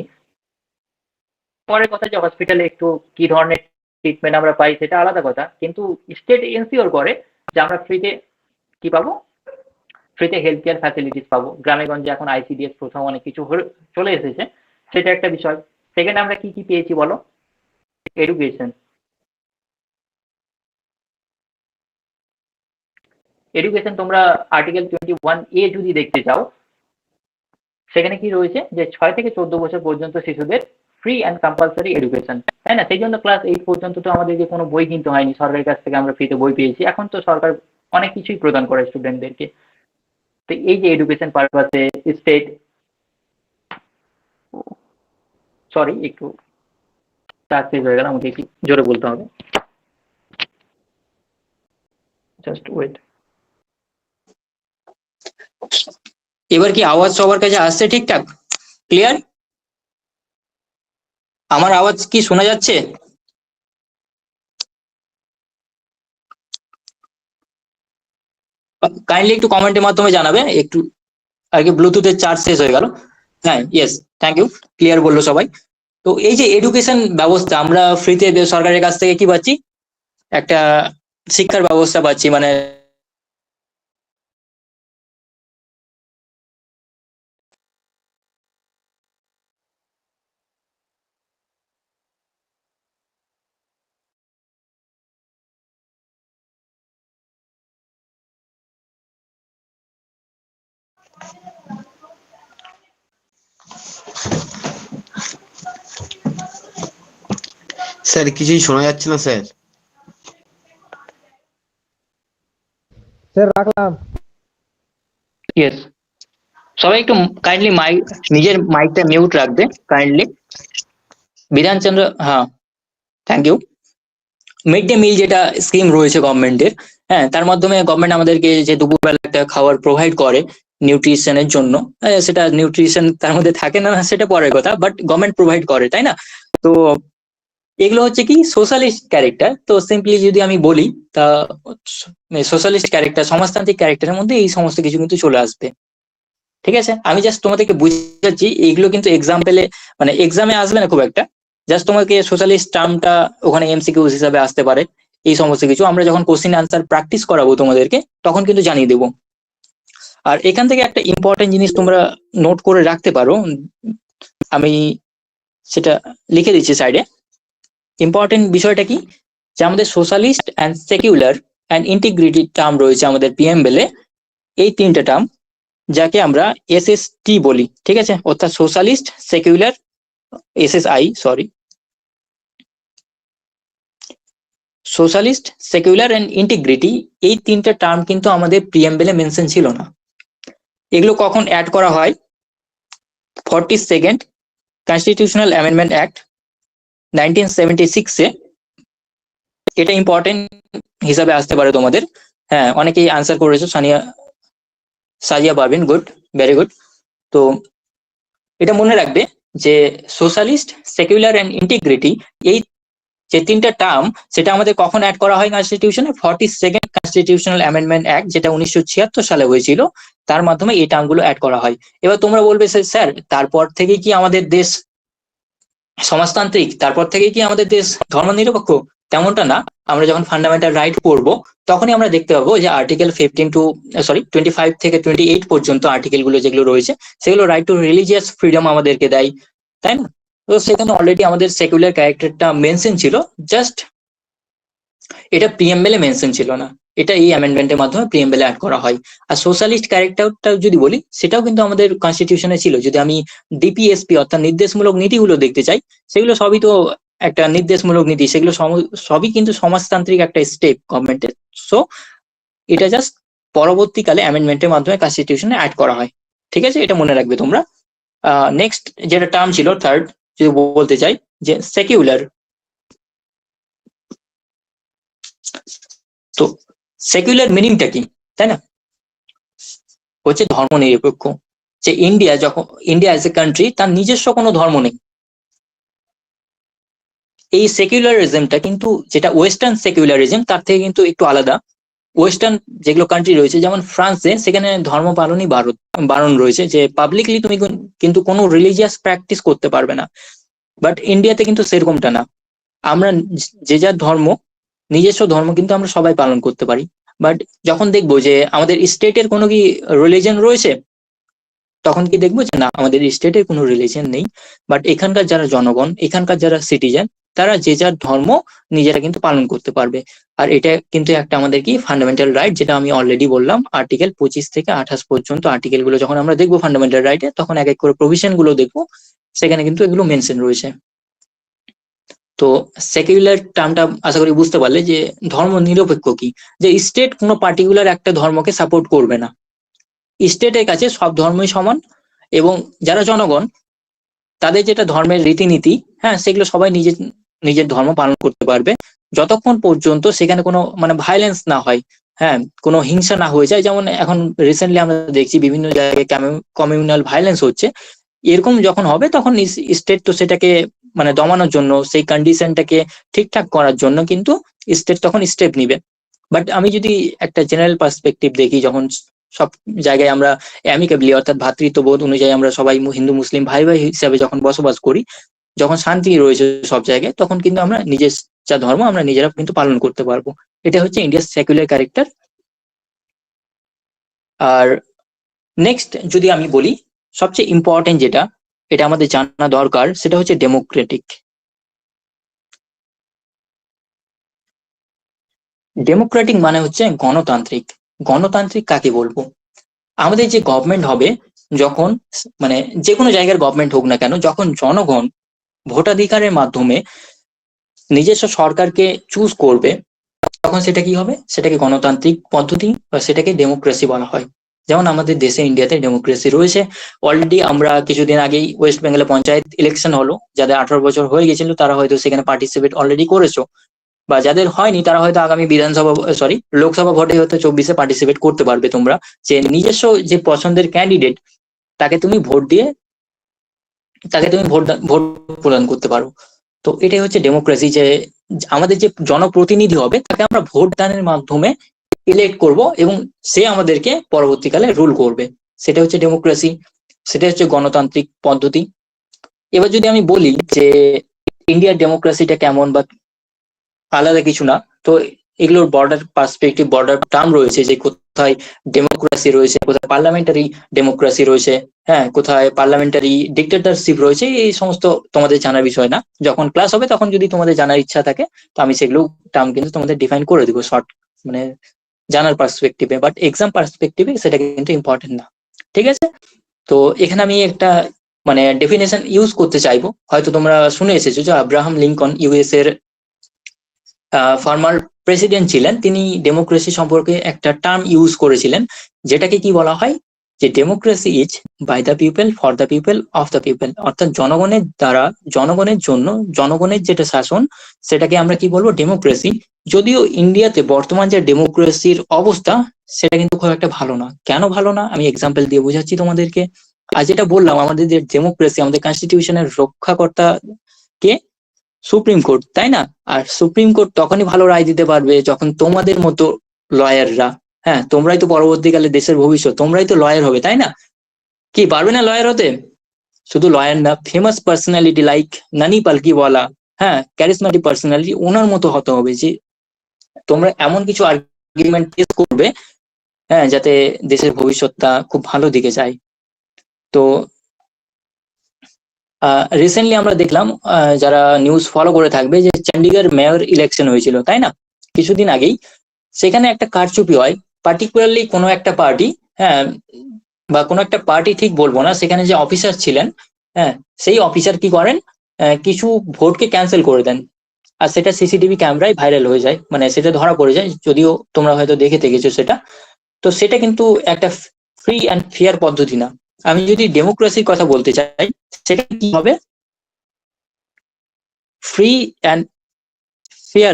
পরের কথা যে হসপিটালে একটু কি ধরনের ট্রিটমেন্ট আমরা পাই সেটা আলাদা কথা, কিন্তু স্টেট এনসিওর করে যে আমরা ফ্রিতে কি পাবো, ফ্রিতে হেলথ কেয়ার ফ্যাসিলিটিস পাবো। গ্রামে গঞ্জে এখন আইসিডিএস প্রথম অনেক কিছু চলে এসেছে, সেটা একটা বিষয়। সেকেন্ড, আমরা কি কি পেয়েছি বলো? এডুকেশন। এডুকেশন তোমরা আর্টিকেল 21A যদি দেখতে চাও, সেখানে কি রয়েছে, যে 6 থেকে 14 বছর পর্যন্ত শিশুদের ফ্রি অ্যান্ড কম্পালসারি এডুকেশন, তাই না? সেই জন্য ক্লাস 8 পর্যন্ত তো আমাদেরকে কোনো বই কিনতে হয়নি, সরকারের কাছ থেকে আমরা ফ্রিতে বই পেয়েছি। এখন তো সরকার অনেক কিছুই প্রদান করে স্টুডেন্টদেরকে। তো এই যে এডুকেশন পারপাসে স্টেট, সরি একটু চার্জ শেষ হয়ে গেল, আমাকে একটু জোরে বলতে হবে, জাস্ট ওয়েট। এবার কি আওয়াজ সবার কাছে আসছে ঠিকঠাক, ক্লিয়ার? আমার আওয়াজ কি শোনা যাচ্ছে? কাইন্ডলি একটু কমেন্টের মাধ্যমে জানাবে একটু, আর কি ব্লুটুথের চার্জ শেষ হয়ে গেল। হ্যাঁ, ইয়েস, থ্যাংক ইউ, ক্লিয়ার বললো সবাই। তো এই যে এডুকেশন ব্যবস্থা, আমরা ফ্রিতে সরকারের কাছ থেকে কি পাচ্ছি, একটা শিক্ষার ব্যবস্থা পাচ্ছি, মানে স্যার কিছুই শোনা যাচ্ছে না স্যার। স্যার রাখলাম। ইয়েস, সবাই একটু কাইন্ডলি নিজের মাইকটা মিউট রাখবে কাইন্ডলি। বিধানচন্দ্র, হ্যাঁ, thank you. Mid day meal যেটা স্কিম রয়েছে গভর্নমেন্টের, হ্যাঁ, তার মাধ্যমে গভর্নমেন্ট আমাদেরকে যে দুপুরবেলা একটা খাবার প্রোভাইড করে নিউট্রিশনের জন্য, সেটা নিউট্রিশন তার মধ্যে থাকে না সেটা পরের কথা, বাট গভর্নমেন্ট প্রোভাইড করে, তাই না? তো এগুলো হচ্ছে কি সোশ্যালিস্ট ক্যারেক্টার। তো সিম্পলি যদি আমি বলি, তা সোশ্যালিস্ট ক্যারেক্টার, সমাজতান্ত্রিক ক্যারেক্টারের মধ্যে এই সমস্ত কিছু কিন্তু চলে আসবে। ঠিক আছে, আমি জাস্ট তোমাদেরকে বুঝাচ্ছি, এইগুলো কিন্তু এক্সাম্পলে মানে এক্সামে আসবে না খুব একটা, জাস্ট তোমাকে সোশ্যালিস্ট টার্মটা ওখানে এমসিকিউ হিসাবে আসতে পারে। এই সমস্ত কিছু আমরা যখন কোশ্চিন আনসার প্র্যাকটিস করাবো তোমাদেরকে, তখন কিন্তু জানিয়ে দেবো। আর এখান থেকে একটা ইম্পর্টেন্ট জিনিস তোমরা নোট করে রাখতে পারো, আমি সেটা লিখে দিচ্ছি সাইডে। ইম্পর্টেন্ট বিষয়টা কি, যে আমাদের socialist and secular and integrity term রয়েছে আমাদের পিএমএল-এ, এই তিনটা টার্ম যাকে আমরা এসএসটি বলি। ঠিক আছে, অর্থাৎ socialist, secular, SSI, sorry, socialist, secular and integrity, এই তিনটা টার্ম কিন্তু আমাদের প্রিএমবেলে মেনশন ছিল না। এগুলো কখন অ্যাড করা হয়? 42nd constitutional amendment act 1976-এ। এটা ইম্পর্টেন্ট হিসাবে আসতে পারে তোমাদের। হ্যাঁ, অনেকেই আনসার করেছো, সাজিয়া পারবেন, গুড, ভেরি গুড। তো এটা মনে রাখবে যে সোশ্যালিস্ট, সেকুলার অ্যান্ড ইন্টিগ্রিটি, এই যে তিনটা টার্ম, সেটা আমাদের কখন অ্যাড করা হয় কনস্টিটিউশনে? 42nd কনস্টিটিউশনাল অ্যামেন্ডমেন্ট অ্যাক্ট, যেটা 1976 সালে হয়েছিল, তার মাধ্যমে এই টার্মগুলো অ্যাড করা হয়। এবার তোমরা বলবে স্যার তারপর থেকে কি আমাদের দেশ সমাজতান্ত্রিক, তারপর থেকে কি আমাদের দেশ ধর্মনিরপেক্ষ? তেমনটা না। আমরা যখন ফান্ডামেন্টাল রাইট পড়বো, তখনই আমরা দেখতে পাবো যে আর্টিকেল 25 থেকে 28 পর্যন্ত আর্টিকেল গুলো যেগুলো রয়েছে, সেগুলো রাইট টু রিলিজিয়াস ফ্রিডম আমাদেরকে দেয়, তাই না? তো সেখানে অলরেডি আমাদের সেকুলার ক্যারেক্টারটা মেনশন ছিল, জাস্ট এটা প্রিএমবেলে মেনশন ছিল না। এটা এই অ্যামেন্ডমেন্টের মাধ্যমে প্রিএমবেলে অ্যাড করা হয়। আর সোশ্যালিস্ট ক্যারেক্টারটা যদি বলি, সেটাও কিন্তু আমাদের কনস্টিটিউশনে ছিল। যদি আমি ডিপিএসপি অর্থাৎ নির্দেশমূলক নীতিগুলো দেখতে চাই, সেগুলো সবই তো একটা নির্দেশমূলক নীতি, সেগুলো সবই কিন্তু সমাজতান্ত্রিক একটা স্টেপ গভর্নমেন্টের। সো এটা জাস্ট পরবর্তীকালে অ্যামেন্ডমেন্টের মাধ্যমে কনস্টিটিউশনে অ্যাড করা হয়। ঠিক আছে, এটা মনে রাখবে তোমরা। নেক্সট যেটা টার্ম ছিল, থার্ড, যদি বলতে চাই যে সেকুলার। তো সেকুলার মিনিংটা কি, তাই না? হচ্ছে ধর্মনিরপেক্ষ। যে ইন্ডিয়া এজ এ কান্ট্রি, তার নিজস্ব কোনো ধর্ম নেই। এই সেকুলারিজমটা কিন্তু, যেটা ওয়েস্টার্ন সেকুলারিজম, তার থেকে কিন্তু একটু আলাদা। ওয়েস্টার্ন যেগুলো কান্ট্রি রয়েছে, যেমন ফ্রান্সে, সেখানে ধর্ম পালনই বারণ রয়েছে, যে পাবলিকলি তুমি কিন্তু কোনো রিলিজিয়াস প্র্যাকটিস করতে পারবে না। বাট ইন্ডিয়াতে কিন্তু সেরকমটা না। আমরা যে যার ধর্ম, নিজস্ব ধর্ম কিন্তু আমরা সবাই পালন করতে পারি। বাট যখন দেখবো যে আমাদের স্টেটের কোনো কি রিলিজন রয়েছে, তখন কি দেখবো যে না, আমাদের স্টেটের কোনো রিলিজন নেই, বাট এখানকার যারা জনগণ, এখানকার যারা সিটিজেন, তারা যে যার ধর্ম নিজেরা কিন্তু পালন করতে পারবে। আর এটা কিন্তু একটা আমাদের কি ফান্ডামেন্টাল রাইট, যেটা আমি অলরেডি বললাম। আর্টিকেল 25 থেকে 28 পর্যন্ত আর্টিকেল গুলো যখন আমরা দেখবো ফান্ডামেন্টাল রাইটে, তখন এক এক করে প্রভিশন গুলো দেখবো, সেখানে কিন্তু এগুলো মেনশন রয়েছে। তো সেকুলার টার্মটা আশা করি বুঝতে পারলে, যে ধর্ম নিরপেক্ষ কি, যে স্টেট কোনো পার্টিকুলার একটা ধর্মকে সাপোর্ট করবে না। স্টেটের কাছে সব ধর্মই সমান, এবং যারা জনগণ, তাদের যেটা ধর্মের রীতিনীতি, হ্যাঁ, সেগুলো সবাই নিজের ধর্ম পালন করতে পারবে, যতক্ষণ পর্যন্ত সেখানে কোনো মানে ভায়োলেন্স না হয়, হ্যাঁ, কোনো হিংসা না হয়ে যায়। যেমন এখন রিসেন্টলি আমরা দেখছি বিভিন্ন জায়গায় কমিউনাল ভায়োলেন্স হচ্ছে। এরকম যখন হবে, তখন স্টেট তো সেটাকে মানে দমানোর জন্য, সেই কন্ডিশনটাকে ঠিকঠাক করার জন্য কিন্তু স্টেট তখন স্টেপ নিবে। বাট আমি যদি একটা জেনারেল পার্সপেক্টিভ দেখি, যখন সব জায়গায় আমরা অ্যামিকেবলি অর্থাৎ ভ্রাতৃত্ববোধ অনুযায়ী আমরা সবাই হিন্দু মুসলিম ভাই ভাই হিসাবে যখন বসবাস করি, যখন শান্তি রয়েছে সব জায়গায়, তখন কিন্তু আমরা নিজের যা ধর্ম আমরা নিজেরা কিন্তু পালন করতে পারবো। এটা হচ্ছে ইন্ডিয়ার সেকুলার ক্যারেক্টার। আর নেক্সট যদি আমি বলি, সবচেয়ে ইম্পর্টেন্ট যেটা, এটা আমাদের জানা দরকার, সেটা হচ্ছে ডেমোক্রেটিক। ডেমোক্রেটিক মানে হচ্ছে গণতান্ত্রিক। গণতান্ত্রিক কাকে বলবো? আমাদের যে গভর্নমেন্ট হবে, যখন মানে যে কোনো জায়গার গভর্নমেন্ট হোক না কেন, যখন জনগণ ভোটাধিকারের মাধ্যমে নিজস্ব সরকারকে চুজ করবে, তখন সেটা কি হবে? সেটাকে গণতান্ত্রিক পদ্ধতি বা সেটাকে ডেমোক্রেসি বলা হয়। যেমন আমাদের দেশে ইন্ডিয়াতে ডেমোক্রেসি রয়েছে। অলরেডি আমরা কিছুদিন আগেই ওয়েস্ট বেঙ্গলে পঞ্চায়েত ইলেকশন হলো, যাদের 18 বছর হয়ে গেছিল তারা হয়তো সেখানে পার্টিসিপেট অলরেডি করেছো, বা যাদের হয়নি তারা হয়তো আগামী লোকসভা ভোটে হয়তো 24-এ পার্টিসিপেট করতে পারবে তোমরা। যে নিজস্ব যে পছন্দের ক্যান্ডিডেট তাকে তুমি ভোট দিয়ে ভোট প্রদান করতে পারো। তো এটাই হচ্ছে ডেমোক্রেসি, যে আমাদের যে জনপ্রতিনিধি হবে তাকে আমরা ভোট দানের মাধ্যমে ইলেক্ট করব এবং সে আমাদেরকে পরবর্তীকালে রুল করবে। সেটা হচ্ছে ডেমোক্রেসি, সেটা হচ্ছে গণতান্ত্রিক পদ্ধতি। এবার যদি আমি বলি যে ইন্ডিয়ার ডেমোক্রেসিটা কেমন বা আলাদা কিছু না, তো এগুলোর বর্ডার পার্সপেক্টিভ, বর্ডার টার্ম রয়েছে, যে কোথায় ডেমোক্রেসি রয়েছে, কোথায় পার্লামেন্টারি ডেমোক্রেসি রয়েছে, হ্যাঁ, কোথায় পার্লামেন্টারি ডিক্টেটরশিপ রয়েছে। এই সমস্ত তোমাদের জানার বিষয় না, যখন ক্লাস হবে তখন যদি তোমাদের জানার ইচ্ছা থাকে তো আমি সেগুলো টার্ম কিন্তু তোমাদের ডিফাইন করে দিব শর্ট, মানে জানার পার্সপেক্টিভে, বাট এক্সাম পার্সপেক্টিভে সেটা কিন্তু ইম্পর্টেন্ট না। ঠিক আছে, তো এখানে আমি একটা মানে ডেফিনেশন ইউজ করতে চাইবো। হয়তো তোমরা শুনে এসেছো যে আব্রাহাম লিঙ্কন ইউএস এর ফর্মার প্রেসিডেন্ট ছিলেন, তিনি ডেমোক্রেসি সম্পর্কে একটা টার্ম ইউজ করেছিলেন, যেটাকে কি বলা হয়, যে democracy is by the people, for the people, of the people. অর্থাৎ জনগণের দ্বারা, জনগণের জন্য, জনগণের যেটা শাসন সেটাকে আমরা কি বলবো, ডেমোক্রেসি। যদিও ইন্ডিয়াতে বর্তমান যে ডেমোক্রেসির অবস্থা সেটা কিন্তু খুব একটা ভালো না। কেন ভালো না আমি এক্সাম্পল দিয়ে বোঝাচ্ছি তোমাদেরকে। আর যেটা বললাম, আমাদের যে ডেমোক্রেসি, আমাদের কনস্টিটিউশনের রক্ষাকর্তা কে? সুপ্রিম কোর্ট, তাই না? আর সুপ্রিম কোর্ট তখনই ভালো রায় দিতে পারবে যখন তোমাদের মতো লয়াররা, হ্যাঁ, তোমরাই তো পরবর্তীকালে দেশের ভবিষ্যৎ, তোমরাই তো লয়ার হবে, তাই না? কি পারবে না লয়ার হতে? শুধু লয়ার না, ফেমাস পার্সোনালিটি লাইক নানি পালকিওয়ালা, হ্যাঁ, ক্যারিসমেটিক পার্সোনালিটি, ওনার মতো হতে হবে, যে তোমরা এমন কিছু আর্গুমেন্ট পেশ করবে, হ্যাঁ, যাতে দেশের ভবিষ্যৎটা খুব ভালো দিকে যায়। তো রিসেন্টলি আমরা দেখলাম, যারা নিউজ ফলো করে থাকবে, যে চণ্ডীগড় মেয়র ইলেকশন হয়েছিল, তাই না, কিছুদিন আগেই। সেখানে একটা কারচুপি হয়, পার্টিকুলারলি কোনো একটা পার্টি, হ্যাঁ, বা কোনো একটা পার্টি ঠিক বলবো না, সেখানে যে অফিসার ছিলেন, হ্যাঁ, সেই অফিসার কি করেন, কিছু ভোটকে ক্যান্সেল করে দেন। আর সেটা সিসিটিভি ক্যামেরায় ভাইরাল হয়ে যায়, মানে সেটা ধরা পড়ে যায়, যদিও তোমরা হয়তো দেখে থেকেছো সেটা। তো সেটা কিন্তু একটা ফ্রি অ্যান্ড ফেয়ার পদ্ধতি না। আমি যদি ডেমোক্রেসির কথা বলতে চাই, সেটা কি হবে, ফ্রি অ্যান্ড ফেয়ার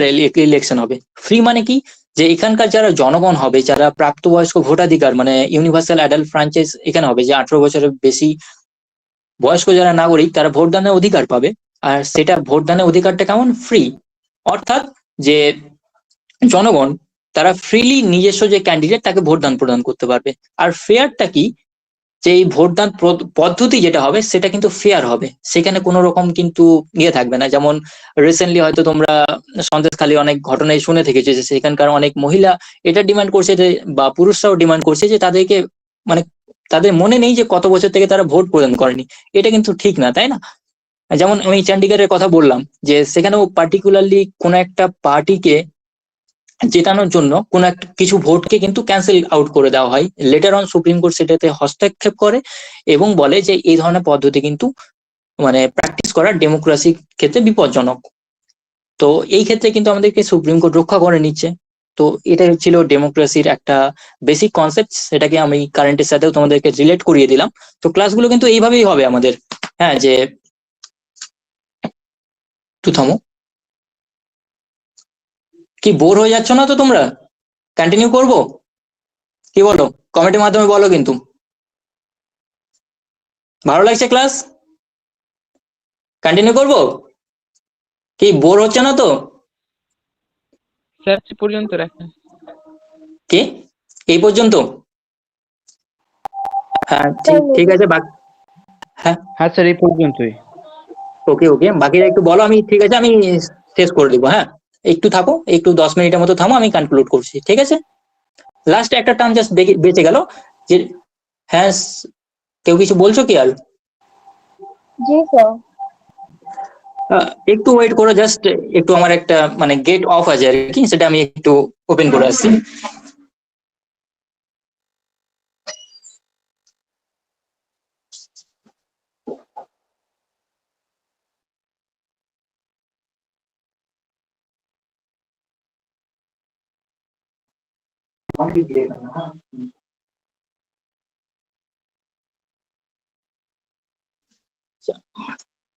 ইলেকশন হবে। ফ্রি মানে কি, যে এখানকার যারা জনগণ হবে, যারা প্রাপ্তবয়স্ক ভোটাধিকার, মানে ইউনিভার্সাল অ্যাডাল্ট ফ্র্যাঞ্চাইজ এখানে হবে, যে 18 বছরের বেশি বয়স্ক যারা নাগরিক তারা ভোটদানের অধিকার পাবে। আর সেটা ভোটদানের অধিকারটা কেমন, ফ্রি। অর্থাৎ যে জনগণ তারা ফ্রিলি নিজস্ব যে ক্যান্ডিডেট তাকে ভোটদান প্রদান করতে পারবে। আর ফেয়ারটা কি, যে এই ভোটদান পদ্ধতি যেটা হবে সেটা কিন্তু ফেয়ার হবে, সেখানে কোনো রকম কিন্তু থাকবে না। যেমন রিসেন্টলি হয়তো তোমরা সন্দেশখালী অনেক ঘটনায় শুনে থেকেছো, যে সেখানকার অনেক মহিলা এটা ডিমান্ড করছে, যে বা পুরুষরাও ডিমান্ড করছে, যে তাদেরকে মানে তাদের মনে নেই যে কত বছর থেকে তারা ভোট প্রদান করেনি। এটা কিন্তু ঠিক না, তাই না? যেমন আমি চণ্ডীগড়ের কথা বললাম, যে সেখানেও পার্টিকুলারলি কোনো একটা পার্টিকে জেতানোর জন্য কোন একটা কিছু ভোটকে কিন্তু ক্যান্সেল আউট করে দেওয়া হয়। লেটার অন সুপ্রিম কোর্ট সেটাতে হস্তক্ষেপ করে এবং বলে যে এই ধরনের পদ্ধতি কিন্তু মানে প্র্যাকটিস করা ডেমোক্রেসির ক্ষেত্রে বিপজ্জনক। তো এই ক্ষেত্রে কিন্তু আমাদেরকে সুপ্রিম কোর্ট রক্ষা করে নিচ্ছে। তো এটাই ছিল ডেমোক্রেসির একটা বেসিক কনসেপ্ট, সেটাকে আমি কারেন্টের সাথেও তোমাদেরকে রিলেট করিয়ে দিলাম। তো ক্লাসগুলো কিন্তু এইভাবেই হবে আমাদের, হ্যাঁ, যে একটু থামো, কি বোর হয়ে যাচ্ছ না তো তোমরা? কন্টিনিউ করব কি বলো? কমেন্টের মাধ্যমে বলো কিন্তু। ভালো লাগছে ক্লাস? কন্টিনিউ করব? কি বোর হচ্ছে না তো? স্যার এ পর্যন্ত রাখেন। কি এই পর্যন্ত? হ্যাঁ, ঠিক আছে। হ্যাঁ, হ্যাঁ স্যার এই পর্যন্তই। ওকে ওকে, বাকিটা একটু বলো। আমি ঠিক আছে, আমি শেষ করে দিব। হ্যাঁ, একটু থাকো, একটু 10 মিনিটের মতো থামো, আমি কনক্লুড করছি, ঠিক আছে? লাস্ট একটা টার্ম জাস্ট বেঁচে গেল, যে হ্যাঁ, কেউ কিছু বলছো কি আর? জি স্যার। একটু ওয়েট করো, জাস্ট একটু আমার একটা মানে গেট অফ আছে আর কি, সেটা আমি একটু ওপেন করে আসছি।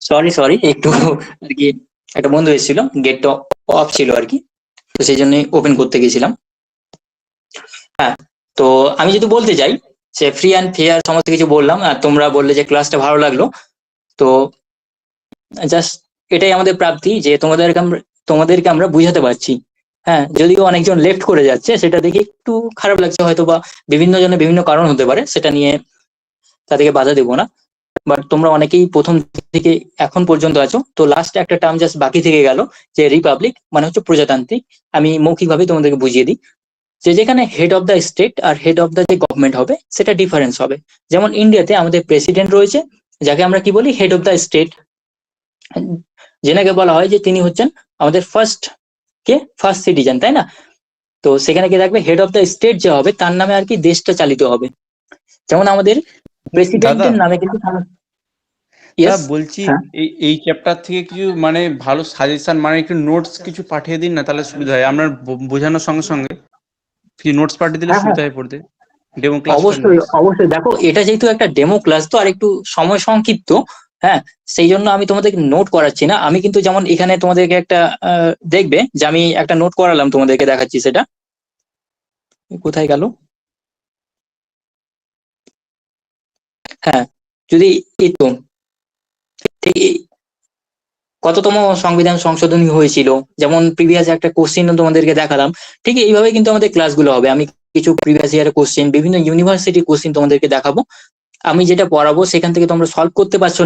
সরি একটু আর কি একটা বন্ধু এসেছিল, গেটটা অফ ছিল আর কি, তো সেই জন্য ওপেন করতে গেছিলাম। হ্যাঁ, তো আমি যদি বলতে যাই যে ফ্রি অ্যান্ড ফেয়ার সমস্ত কিছু বললাম, আর তোমরা বললে যে ক্লাসটা ভালো লাগলো, তো জাস্ট এটাই আমাদের প্রাপ্তি যে তোমাদেরকে আমরা বুঝাতে পারছি। হ্যাঁ, যদিও অনেকজন লেফট করে যাচ্ছে সেটা দেখে একটু খারাপ লাগছে হয়তো, বা বিভিন্ন জনের বিভিন্ন কারণ হতে পারে, সেটা নিয়ে তাদেরকে বাধা দেবো না। বাট তোমরা অনেকেই প্রথম থেকে এখন পর্যন্ত আছো, তো লাস্ট একটা টার্ম জাস্ট বাকি থেকে গেল, যে রিপাবলিক মানে হচ্ছে প্রজাতান্ত্রিক। আমি মৌখিকভাবে তোমাদেরকে বুঝিয়ে দিই যে যেখানে হেড অফ দ্য স্টেট আর হেড অফ দ্য যে গভর্নমেন্ট হবে সেটা ডিফারেন্স হবে। যেমন ইন্ডিয়াতে আমাদের প্রেসিডেন্ট রয়েছে, যাকে আমরা কি বলি, হেড অফ দ্য স্টেট, যেনাকে বলা হয় যে তিনি হচ্ছেন আমাদের ফার্স্ট সিটিজেন, তাই না? তো সেখানে কি থাকবে, হেড অফ দ্য স্টেট যে হবে তার নামে আর কি দেশটা চালিত হবে। যেমন আমাদের প্রেসিডেন্টের নামে কিন্তু Yes, বলছি হ্যাঁ। এই চ্যাপ্টার থেকে কিছু মানে ভালো সাজেশন, মানে একটু নোটস কিছু পাঠিয়ে দিন না, তাহলে সুবিধা হয়। আপনার বোঝানোর সঙ্গে সঙ্গে কিছু নোটস পাঠিয়ে দিলে হ্যাঁ, সুবিধা হয় পড়তে, ডেমো ক্লাস। অবশ্যই দেখো, এটা যেহেতু একটা ডেমো ক্লাস তো আর একটু সময় সংক্ষিপ্ত, হ্যাঁ, সেই জন্য আমি তোমাদেরকে নোট করাচ্ছি না। আমি কিন্তু যেমন এখানে তোমাদেরকে একটা দেখবে যে আমি একটা নোট করালাম, তোমাদেরকে দেখাচ্ছি সেটা কোথায় গেল। হ্যাঁ, যদি এই তো ঠিক কততম সংবিধান সংশোধনী হয়েছিল, যেমন প্রিভিয়াস একটা কোশ্চিন তোমাদেরকে দেখালাম, ঠিক এইভাবে কিন্তু আমাদের ক্লাসগুলো হবে। আমি কিছু প্রিভিয়াস ইয়ারের কোশ্চিন, বিভিন্ন ইউনিভার্সিটি কোশ্চিন তোমাদেরকে দেখাবো। আমি যেটা পড়াবো সেখান থেকে তোমরা সলভ করতে পারছো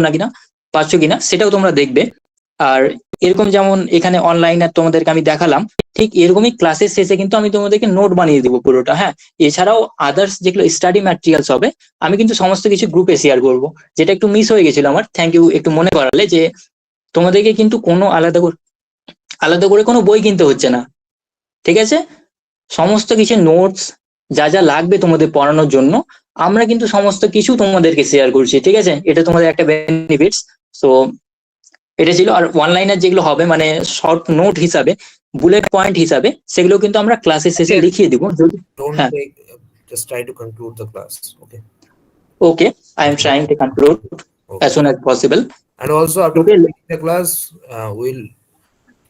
কিনা সেটাও তোমরা দেখবে। আর এরকম যেমন এখানে অনলাইনে তোমাদেরকে আমি দেখালাম, ঠিক এরকমই ক্লাসের শেষে কিন্তু আমি তোমাদেরকে নোট বানিয়ে দেবো পুরোটা। হ্যাঁ, এছাড়াও আদার্স যেগুলো স্টাডি ম্যাটেরিয়ালস হবে আমি কিন্তু সমস্ত কিছু গ্রুপে শেয়ার করবো। যেটা একটু মিস হয়ে গেছিল আমার, থ্যাংক ইউ একটু মনে করালে, যে তোমাদেরকে কিন্তু কোনো আলাদা করে কোনো বই কিনতে হচ্ছে না, ঠিক আছে? সমস্ত কিছু নোটস যা যা লাগবে তোমাদের পড়ানোর জন্য আমরা কিন্তু সমস্ত কিছু তোমাদেরকে শেয়ার করছি, ঠিক আছে? এটা তোমাদের একটা বেনিফিটস। সো এটা ছিল। আর অনলাইনের যেগুলো হবে মানে শর্ট নোট হিসাবে, বুলেট পয়েন্ট হিসাবে, সেগুলো কিন্তু আমরা ক্লাসের শেষে লিখিয়ে দিব। Don't হ্যাঁ, take, just try to conclude the class. Okay. Okay, I am trying to conclude Okay. as soon as possible. And also after Okay. completing the class, we'll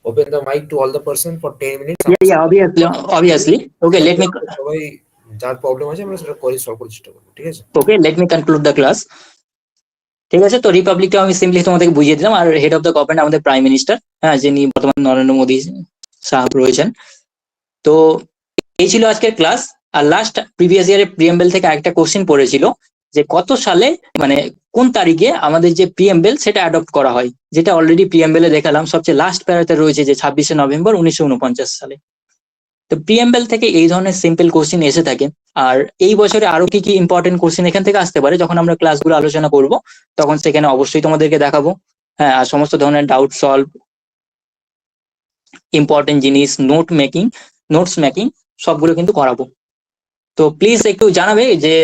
open the mic to all the person for 10 minutes. Yeah, obviously. Okay, let me সবাই যার problem আছে আমরা সেটা করে solve করার চেষ্টা করব, ঠিক আছে? Conclude the class. ঠিক আছে, তো রিপাবলিকটা আমি সিম্পলি তোমাদেরকে বুঝিয়ে দিলাম। আর হেড অফ দ্য গভর্নমেন্ট আমাদের প্রাইম মিনিস্টার, হ্যাঁ, যিনি বর্তমানে নরেন্দ্র মোদী সাহেব রয়েছেন। তো এই ছিল আজকের ক্লাস। আর লাস্ট প্রিভিয়াস ইয়ারে প্রিএমবেল থেকে আরেকটা কোশ্চেন পড়েছিল যে কত সালে মানে কোন তারিখে আমাদের যে প্রিএমবেল সেটা অ্যাডপ্ট করা হয়, যেটা অলরেডি প্রিএমবেলে দেখালাম। সবচেয়ে লাস্ট প্যারাতে রয়েছে যে 26শে নভেম্বর 1949 সালে। তো প্রিএমবেল থেকে এই ধরনের সিম্পল কোশ্চেন এসে থাকে। আর এই বছরে আরো কি কি ইম্পর্টেন্ট কোশ্চেন এখান থেকে আসতে পারে, যখন আমরা ক্লাসগুলো আলোচনা করব তখন সেখানে অবশ্যই তোমাদেরকে দেখাবো। হ্যাঁ, আর সমস্ত ধরনের ডাউট সলভ, ইম্পর্টেন্ট জিনিস, নোটস মেকিং সবগুলো কিন্তু করাবো। তো প্লিজ একটু জানাবে যে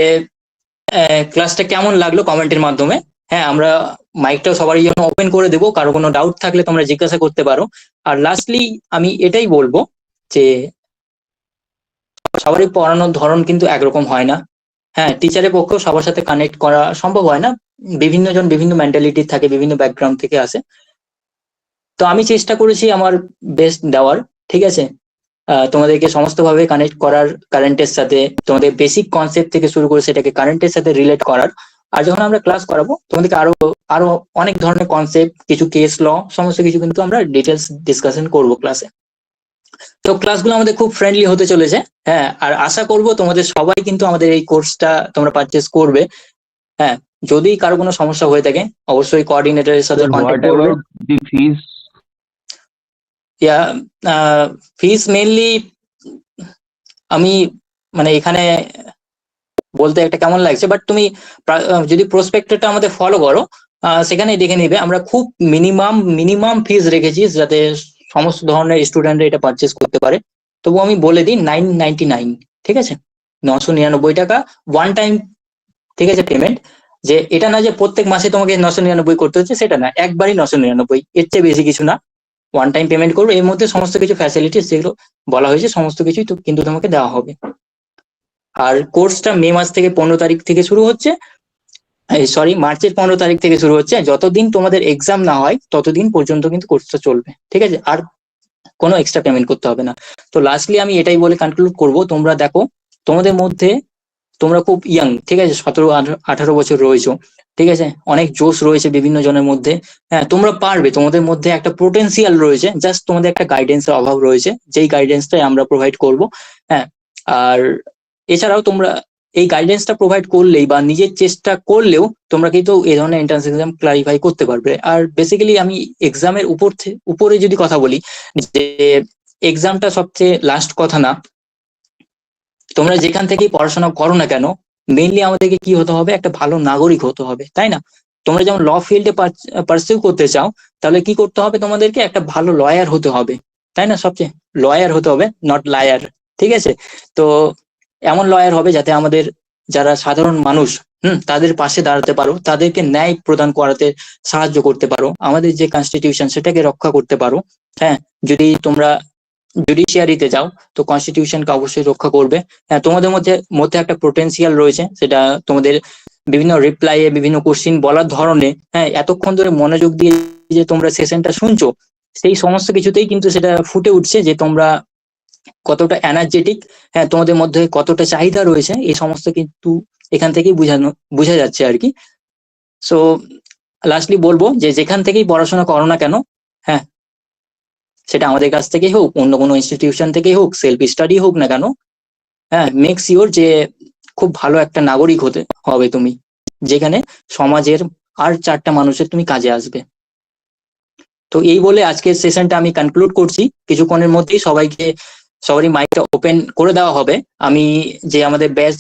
ক্লাসটা কেমন লাগলো কমেন্টের মাধ্যমে। হ্যাঁ, আমরা মাইকটাও সবার জন্য ওপেন করে দেবো, কারো কোনো ডাউট থাকলে তোমরা জিজ্ঞাসা করতে পারো। আর লাস্টলি আমি এটাই বলবো যে সবারই পড়ানোর ধরন কিন্তু একরকম হয় না। হ্যাঁ, টিচারের পক্ষেও সবার সাথে কানেক্ট করা সম্ভব হয় না, বিভিন্ন জন বিভিন্ন মেন্টালিটি থাকে, বিভিন্ন ব্যাকগ্রাউন্ড থেকে আসে। তো আমি চেষ্টা করেছি আমার বেস্ট দেওয়ার, ঠিক আছে? তোমাদেরকে সমস্ত ভাবে কানেক্ট করার কারেন্টের সাথে, তোমাদের বেসিক কনসেপ্ট থেকে শুরু করে সেটাকে কারেন্টের সাথে রিলেট করার। আর যখন আমরা ক্লাস করাবো তোমাদেরকে আরো অনেক ধরনের কনসেপ্ট, কিছু কেস ল, সমস্ত কিছু কিন্তু আমরা ডিটেলস ডিসকাশন করবো ক্লাসে। তো ক্লাসগুলো আমাদের খুব ফ্রেন্ডলি হতে চলেছে। হ্যাঁ, আর আশা করব তোমাদের সবাই কিন্তু আমাদের এই কোর্সটা তোমরা পারচেজ করবে। হ্যাঁ, যদি কারো কোনো সমস্যা হয়ে থাকে অবশ্যই কোঅর্ডিনেটরের সাথে কন্ট্যাক্ট করবে। ফিস মেইনলি আমি মানে এখানে বলতে একটা কেমন লাগছে, বাট তুমি যদি প্রসপেক্টরটা আমাদের ফলো করো সেখানে দেখে নিবে আমরা খুব মিনিমাম ফিস রেখেছি যাতে সমস্ত ধরনের স্টুডেন্টরা এটা পারচেস করতে পারে। তবু আমি বলে দিই 999, ঠিক আছে? 999 টাকা ওয়ান টাইম, ঠিক আছে, পেমেন্ট। যে এটা না যে প্রত্যেক মাসে তোমাকে 999 করতে হচ্ছে, সেটা না, একবারই 999, এর চেয়ে বেশি কিছু না। ওয়ান টাইম পেমেন্ট করবে, এর মধ্যে সমস্ত কিছু ফ্যাসিলিটিস যেগুলো বলা হয়েছে সমস্ত কিছুই কিন্তু তোমাকে দেওয়া হবে। আর কোর্সটা মে মাস থেকে 15 তারিখ থেকে শুরু হচ্ছে, মার্চের 15 তারিখ থেকে শুরু হচ্ছে। যতদিন তোমাদের এক্সাম না হয় ততদিন পর্যন্ত কিন্তু কোর্সটা চলবে, ঠিক আছে? আর কোনো এক্সট্রা পেমেন্ট করতে হবে না। তো লাস্টলি আমি এটাই বলে কনক্লুড করব, তোমরা দেখো তোমাদের মধ্যে তোমরা খুব ইয়াং, ঠিক আছে, 17-18 বছর রয়েছো, ঠিক আছে, অনেক জোশ রয়েছে বিভিন্ন জনের মধ্যে। হ্যাঁ, তোমরা পারবে, তোমাদের মধ্যে একটা পোটেনশিয়াল রয়েছে, জাস্ট তোমাদের একটা গাইডেন্সের অভাব রয়েছে, যেই গাইডেন্সটাই আমরা প্রোভাইড করব। হ্যাঁ, আর এছাড়াও তোমরা এই গাইডেন্সটা প্রোভাইড করলেই বা নিজের চেষ্টা করলেও তোমরা কিন্তু এই ধরনের এন্ট্রান্স এক্সাম ক্লারিফাই করতে পারবে। আর বেসিক্যালি আমি এক্সামের উপরে যদি কথা বলি, যে এক্সামটা সবচেয়ে লাস্ট কথা না, তোমরা যেখান থেকেই পড়াশোনা করো না কেন, মেইনলি আমাদেরকে কি হতে হবে, একটা ভালো নাগরিক হতে হবে, তাই না? তোমরা যেমন ল ফিল্ডে পারসিউ করতে চাও, তাহলে কি করতে হবে, তোমাদেরকে একটা ভালো লয়ার হতে হবে, তাই না? সবচেয়ে লয়ার হতে হবে, নট লায়ার, ঠিক আছে? তো এমন লয়ার হবে যাতে আমাদের যারা সাধারণ মানুষ তাদের পাশে দাঁড়াতে পারো, তাদেরকে ন্যায় প্রদান করাতে সাহায্য করতে পারো, আমাদের যে কনস্টিটিউশন সেটাকে রক্ষা করতে পারো। হ্যাঁ, যদি তোমরা জুডিশিয়ারিতে যাও তো কনস্টিটিউশনকে অবশ্যই রক্ষা করবে। হ্যাঁ, তোমাদের মধ্যে একটা পোটেনশিয়াল রয়েছে, সেটা তোমাদের বিভিন্ন রিপ্লাইয়ে বিভিন্ন কোশ্চিন বলার ধরনে, হ্যাঁ, এতক্ষণ ধরে মনোযোগ দিয়ে যে তোমরা সেশনটা শুনছো, সেই সমস্ত কিছুতেই কিন্তু সেটা ফুটে উঠছে যে তোমরা কতটা এনার্জেটিক, হ্যাঁ, তোমাদের মধ্যে কতটা চাহিদা রয়েছে, এই সমস্ত কিন্তু এখান থেকেই বোঝা যাচ্ছে আর কি। সো লাস্টলি বলবো যে যেখান থেকেই পড়াশোনা করো না কেন, হ্যাঁ, সেটা আমাদের কাছ থেকেই হোক, অন্য কোনো ইনস্টিটিউশন থেকেই হোক, সেলফ স্টাডি হোক না কেন, হ্যাঁ, মেক শিওর যে খুব ভালো একটা নাগরিক হতে হবে তুমি, যেখানে সমাজের আর 4টা মানুষের তুমি কাজে আসবে। তো এই বলে আজকের সেশনটা আমি কনক্লুড করছি। কিছুক্ষণের মধ্যেই সবারই মাইকটা ওপেন করে দেওয়া হবে। আমি যে আমাদের ব্যাচ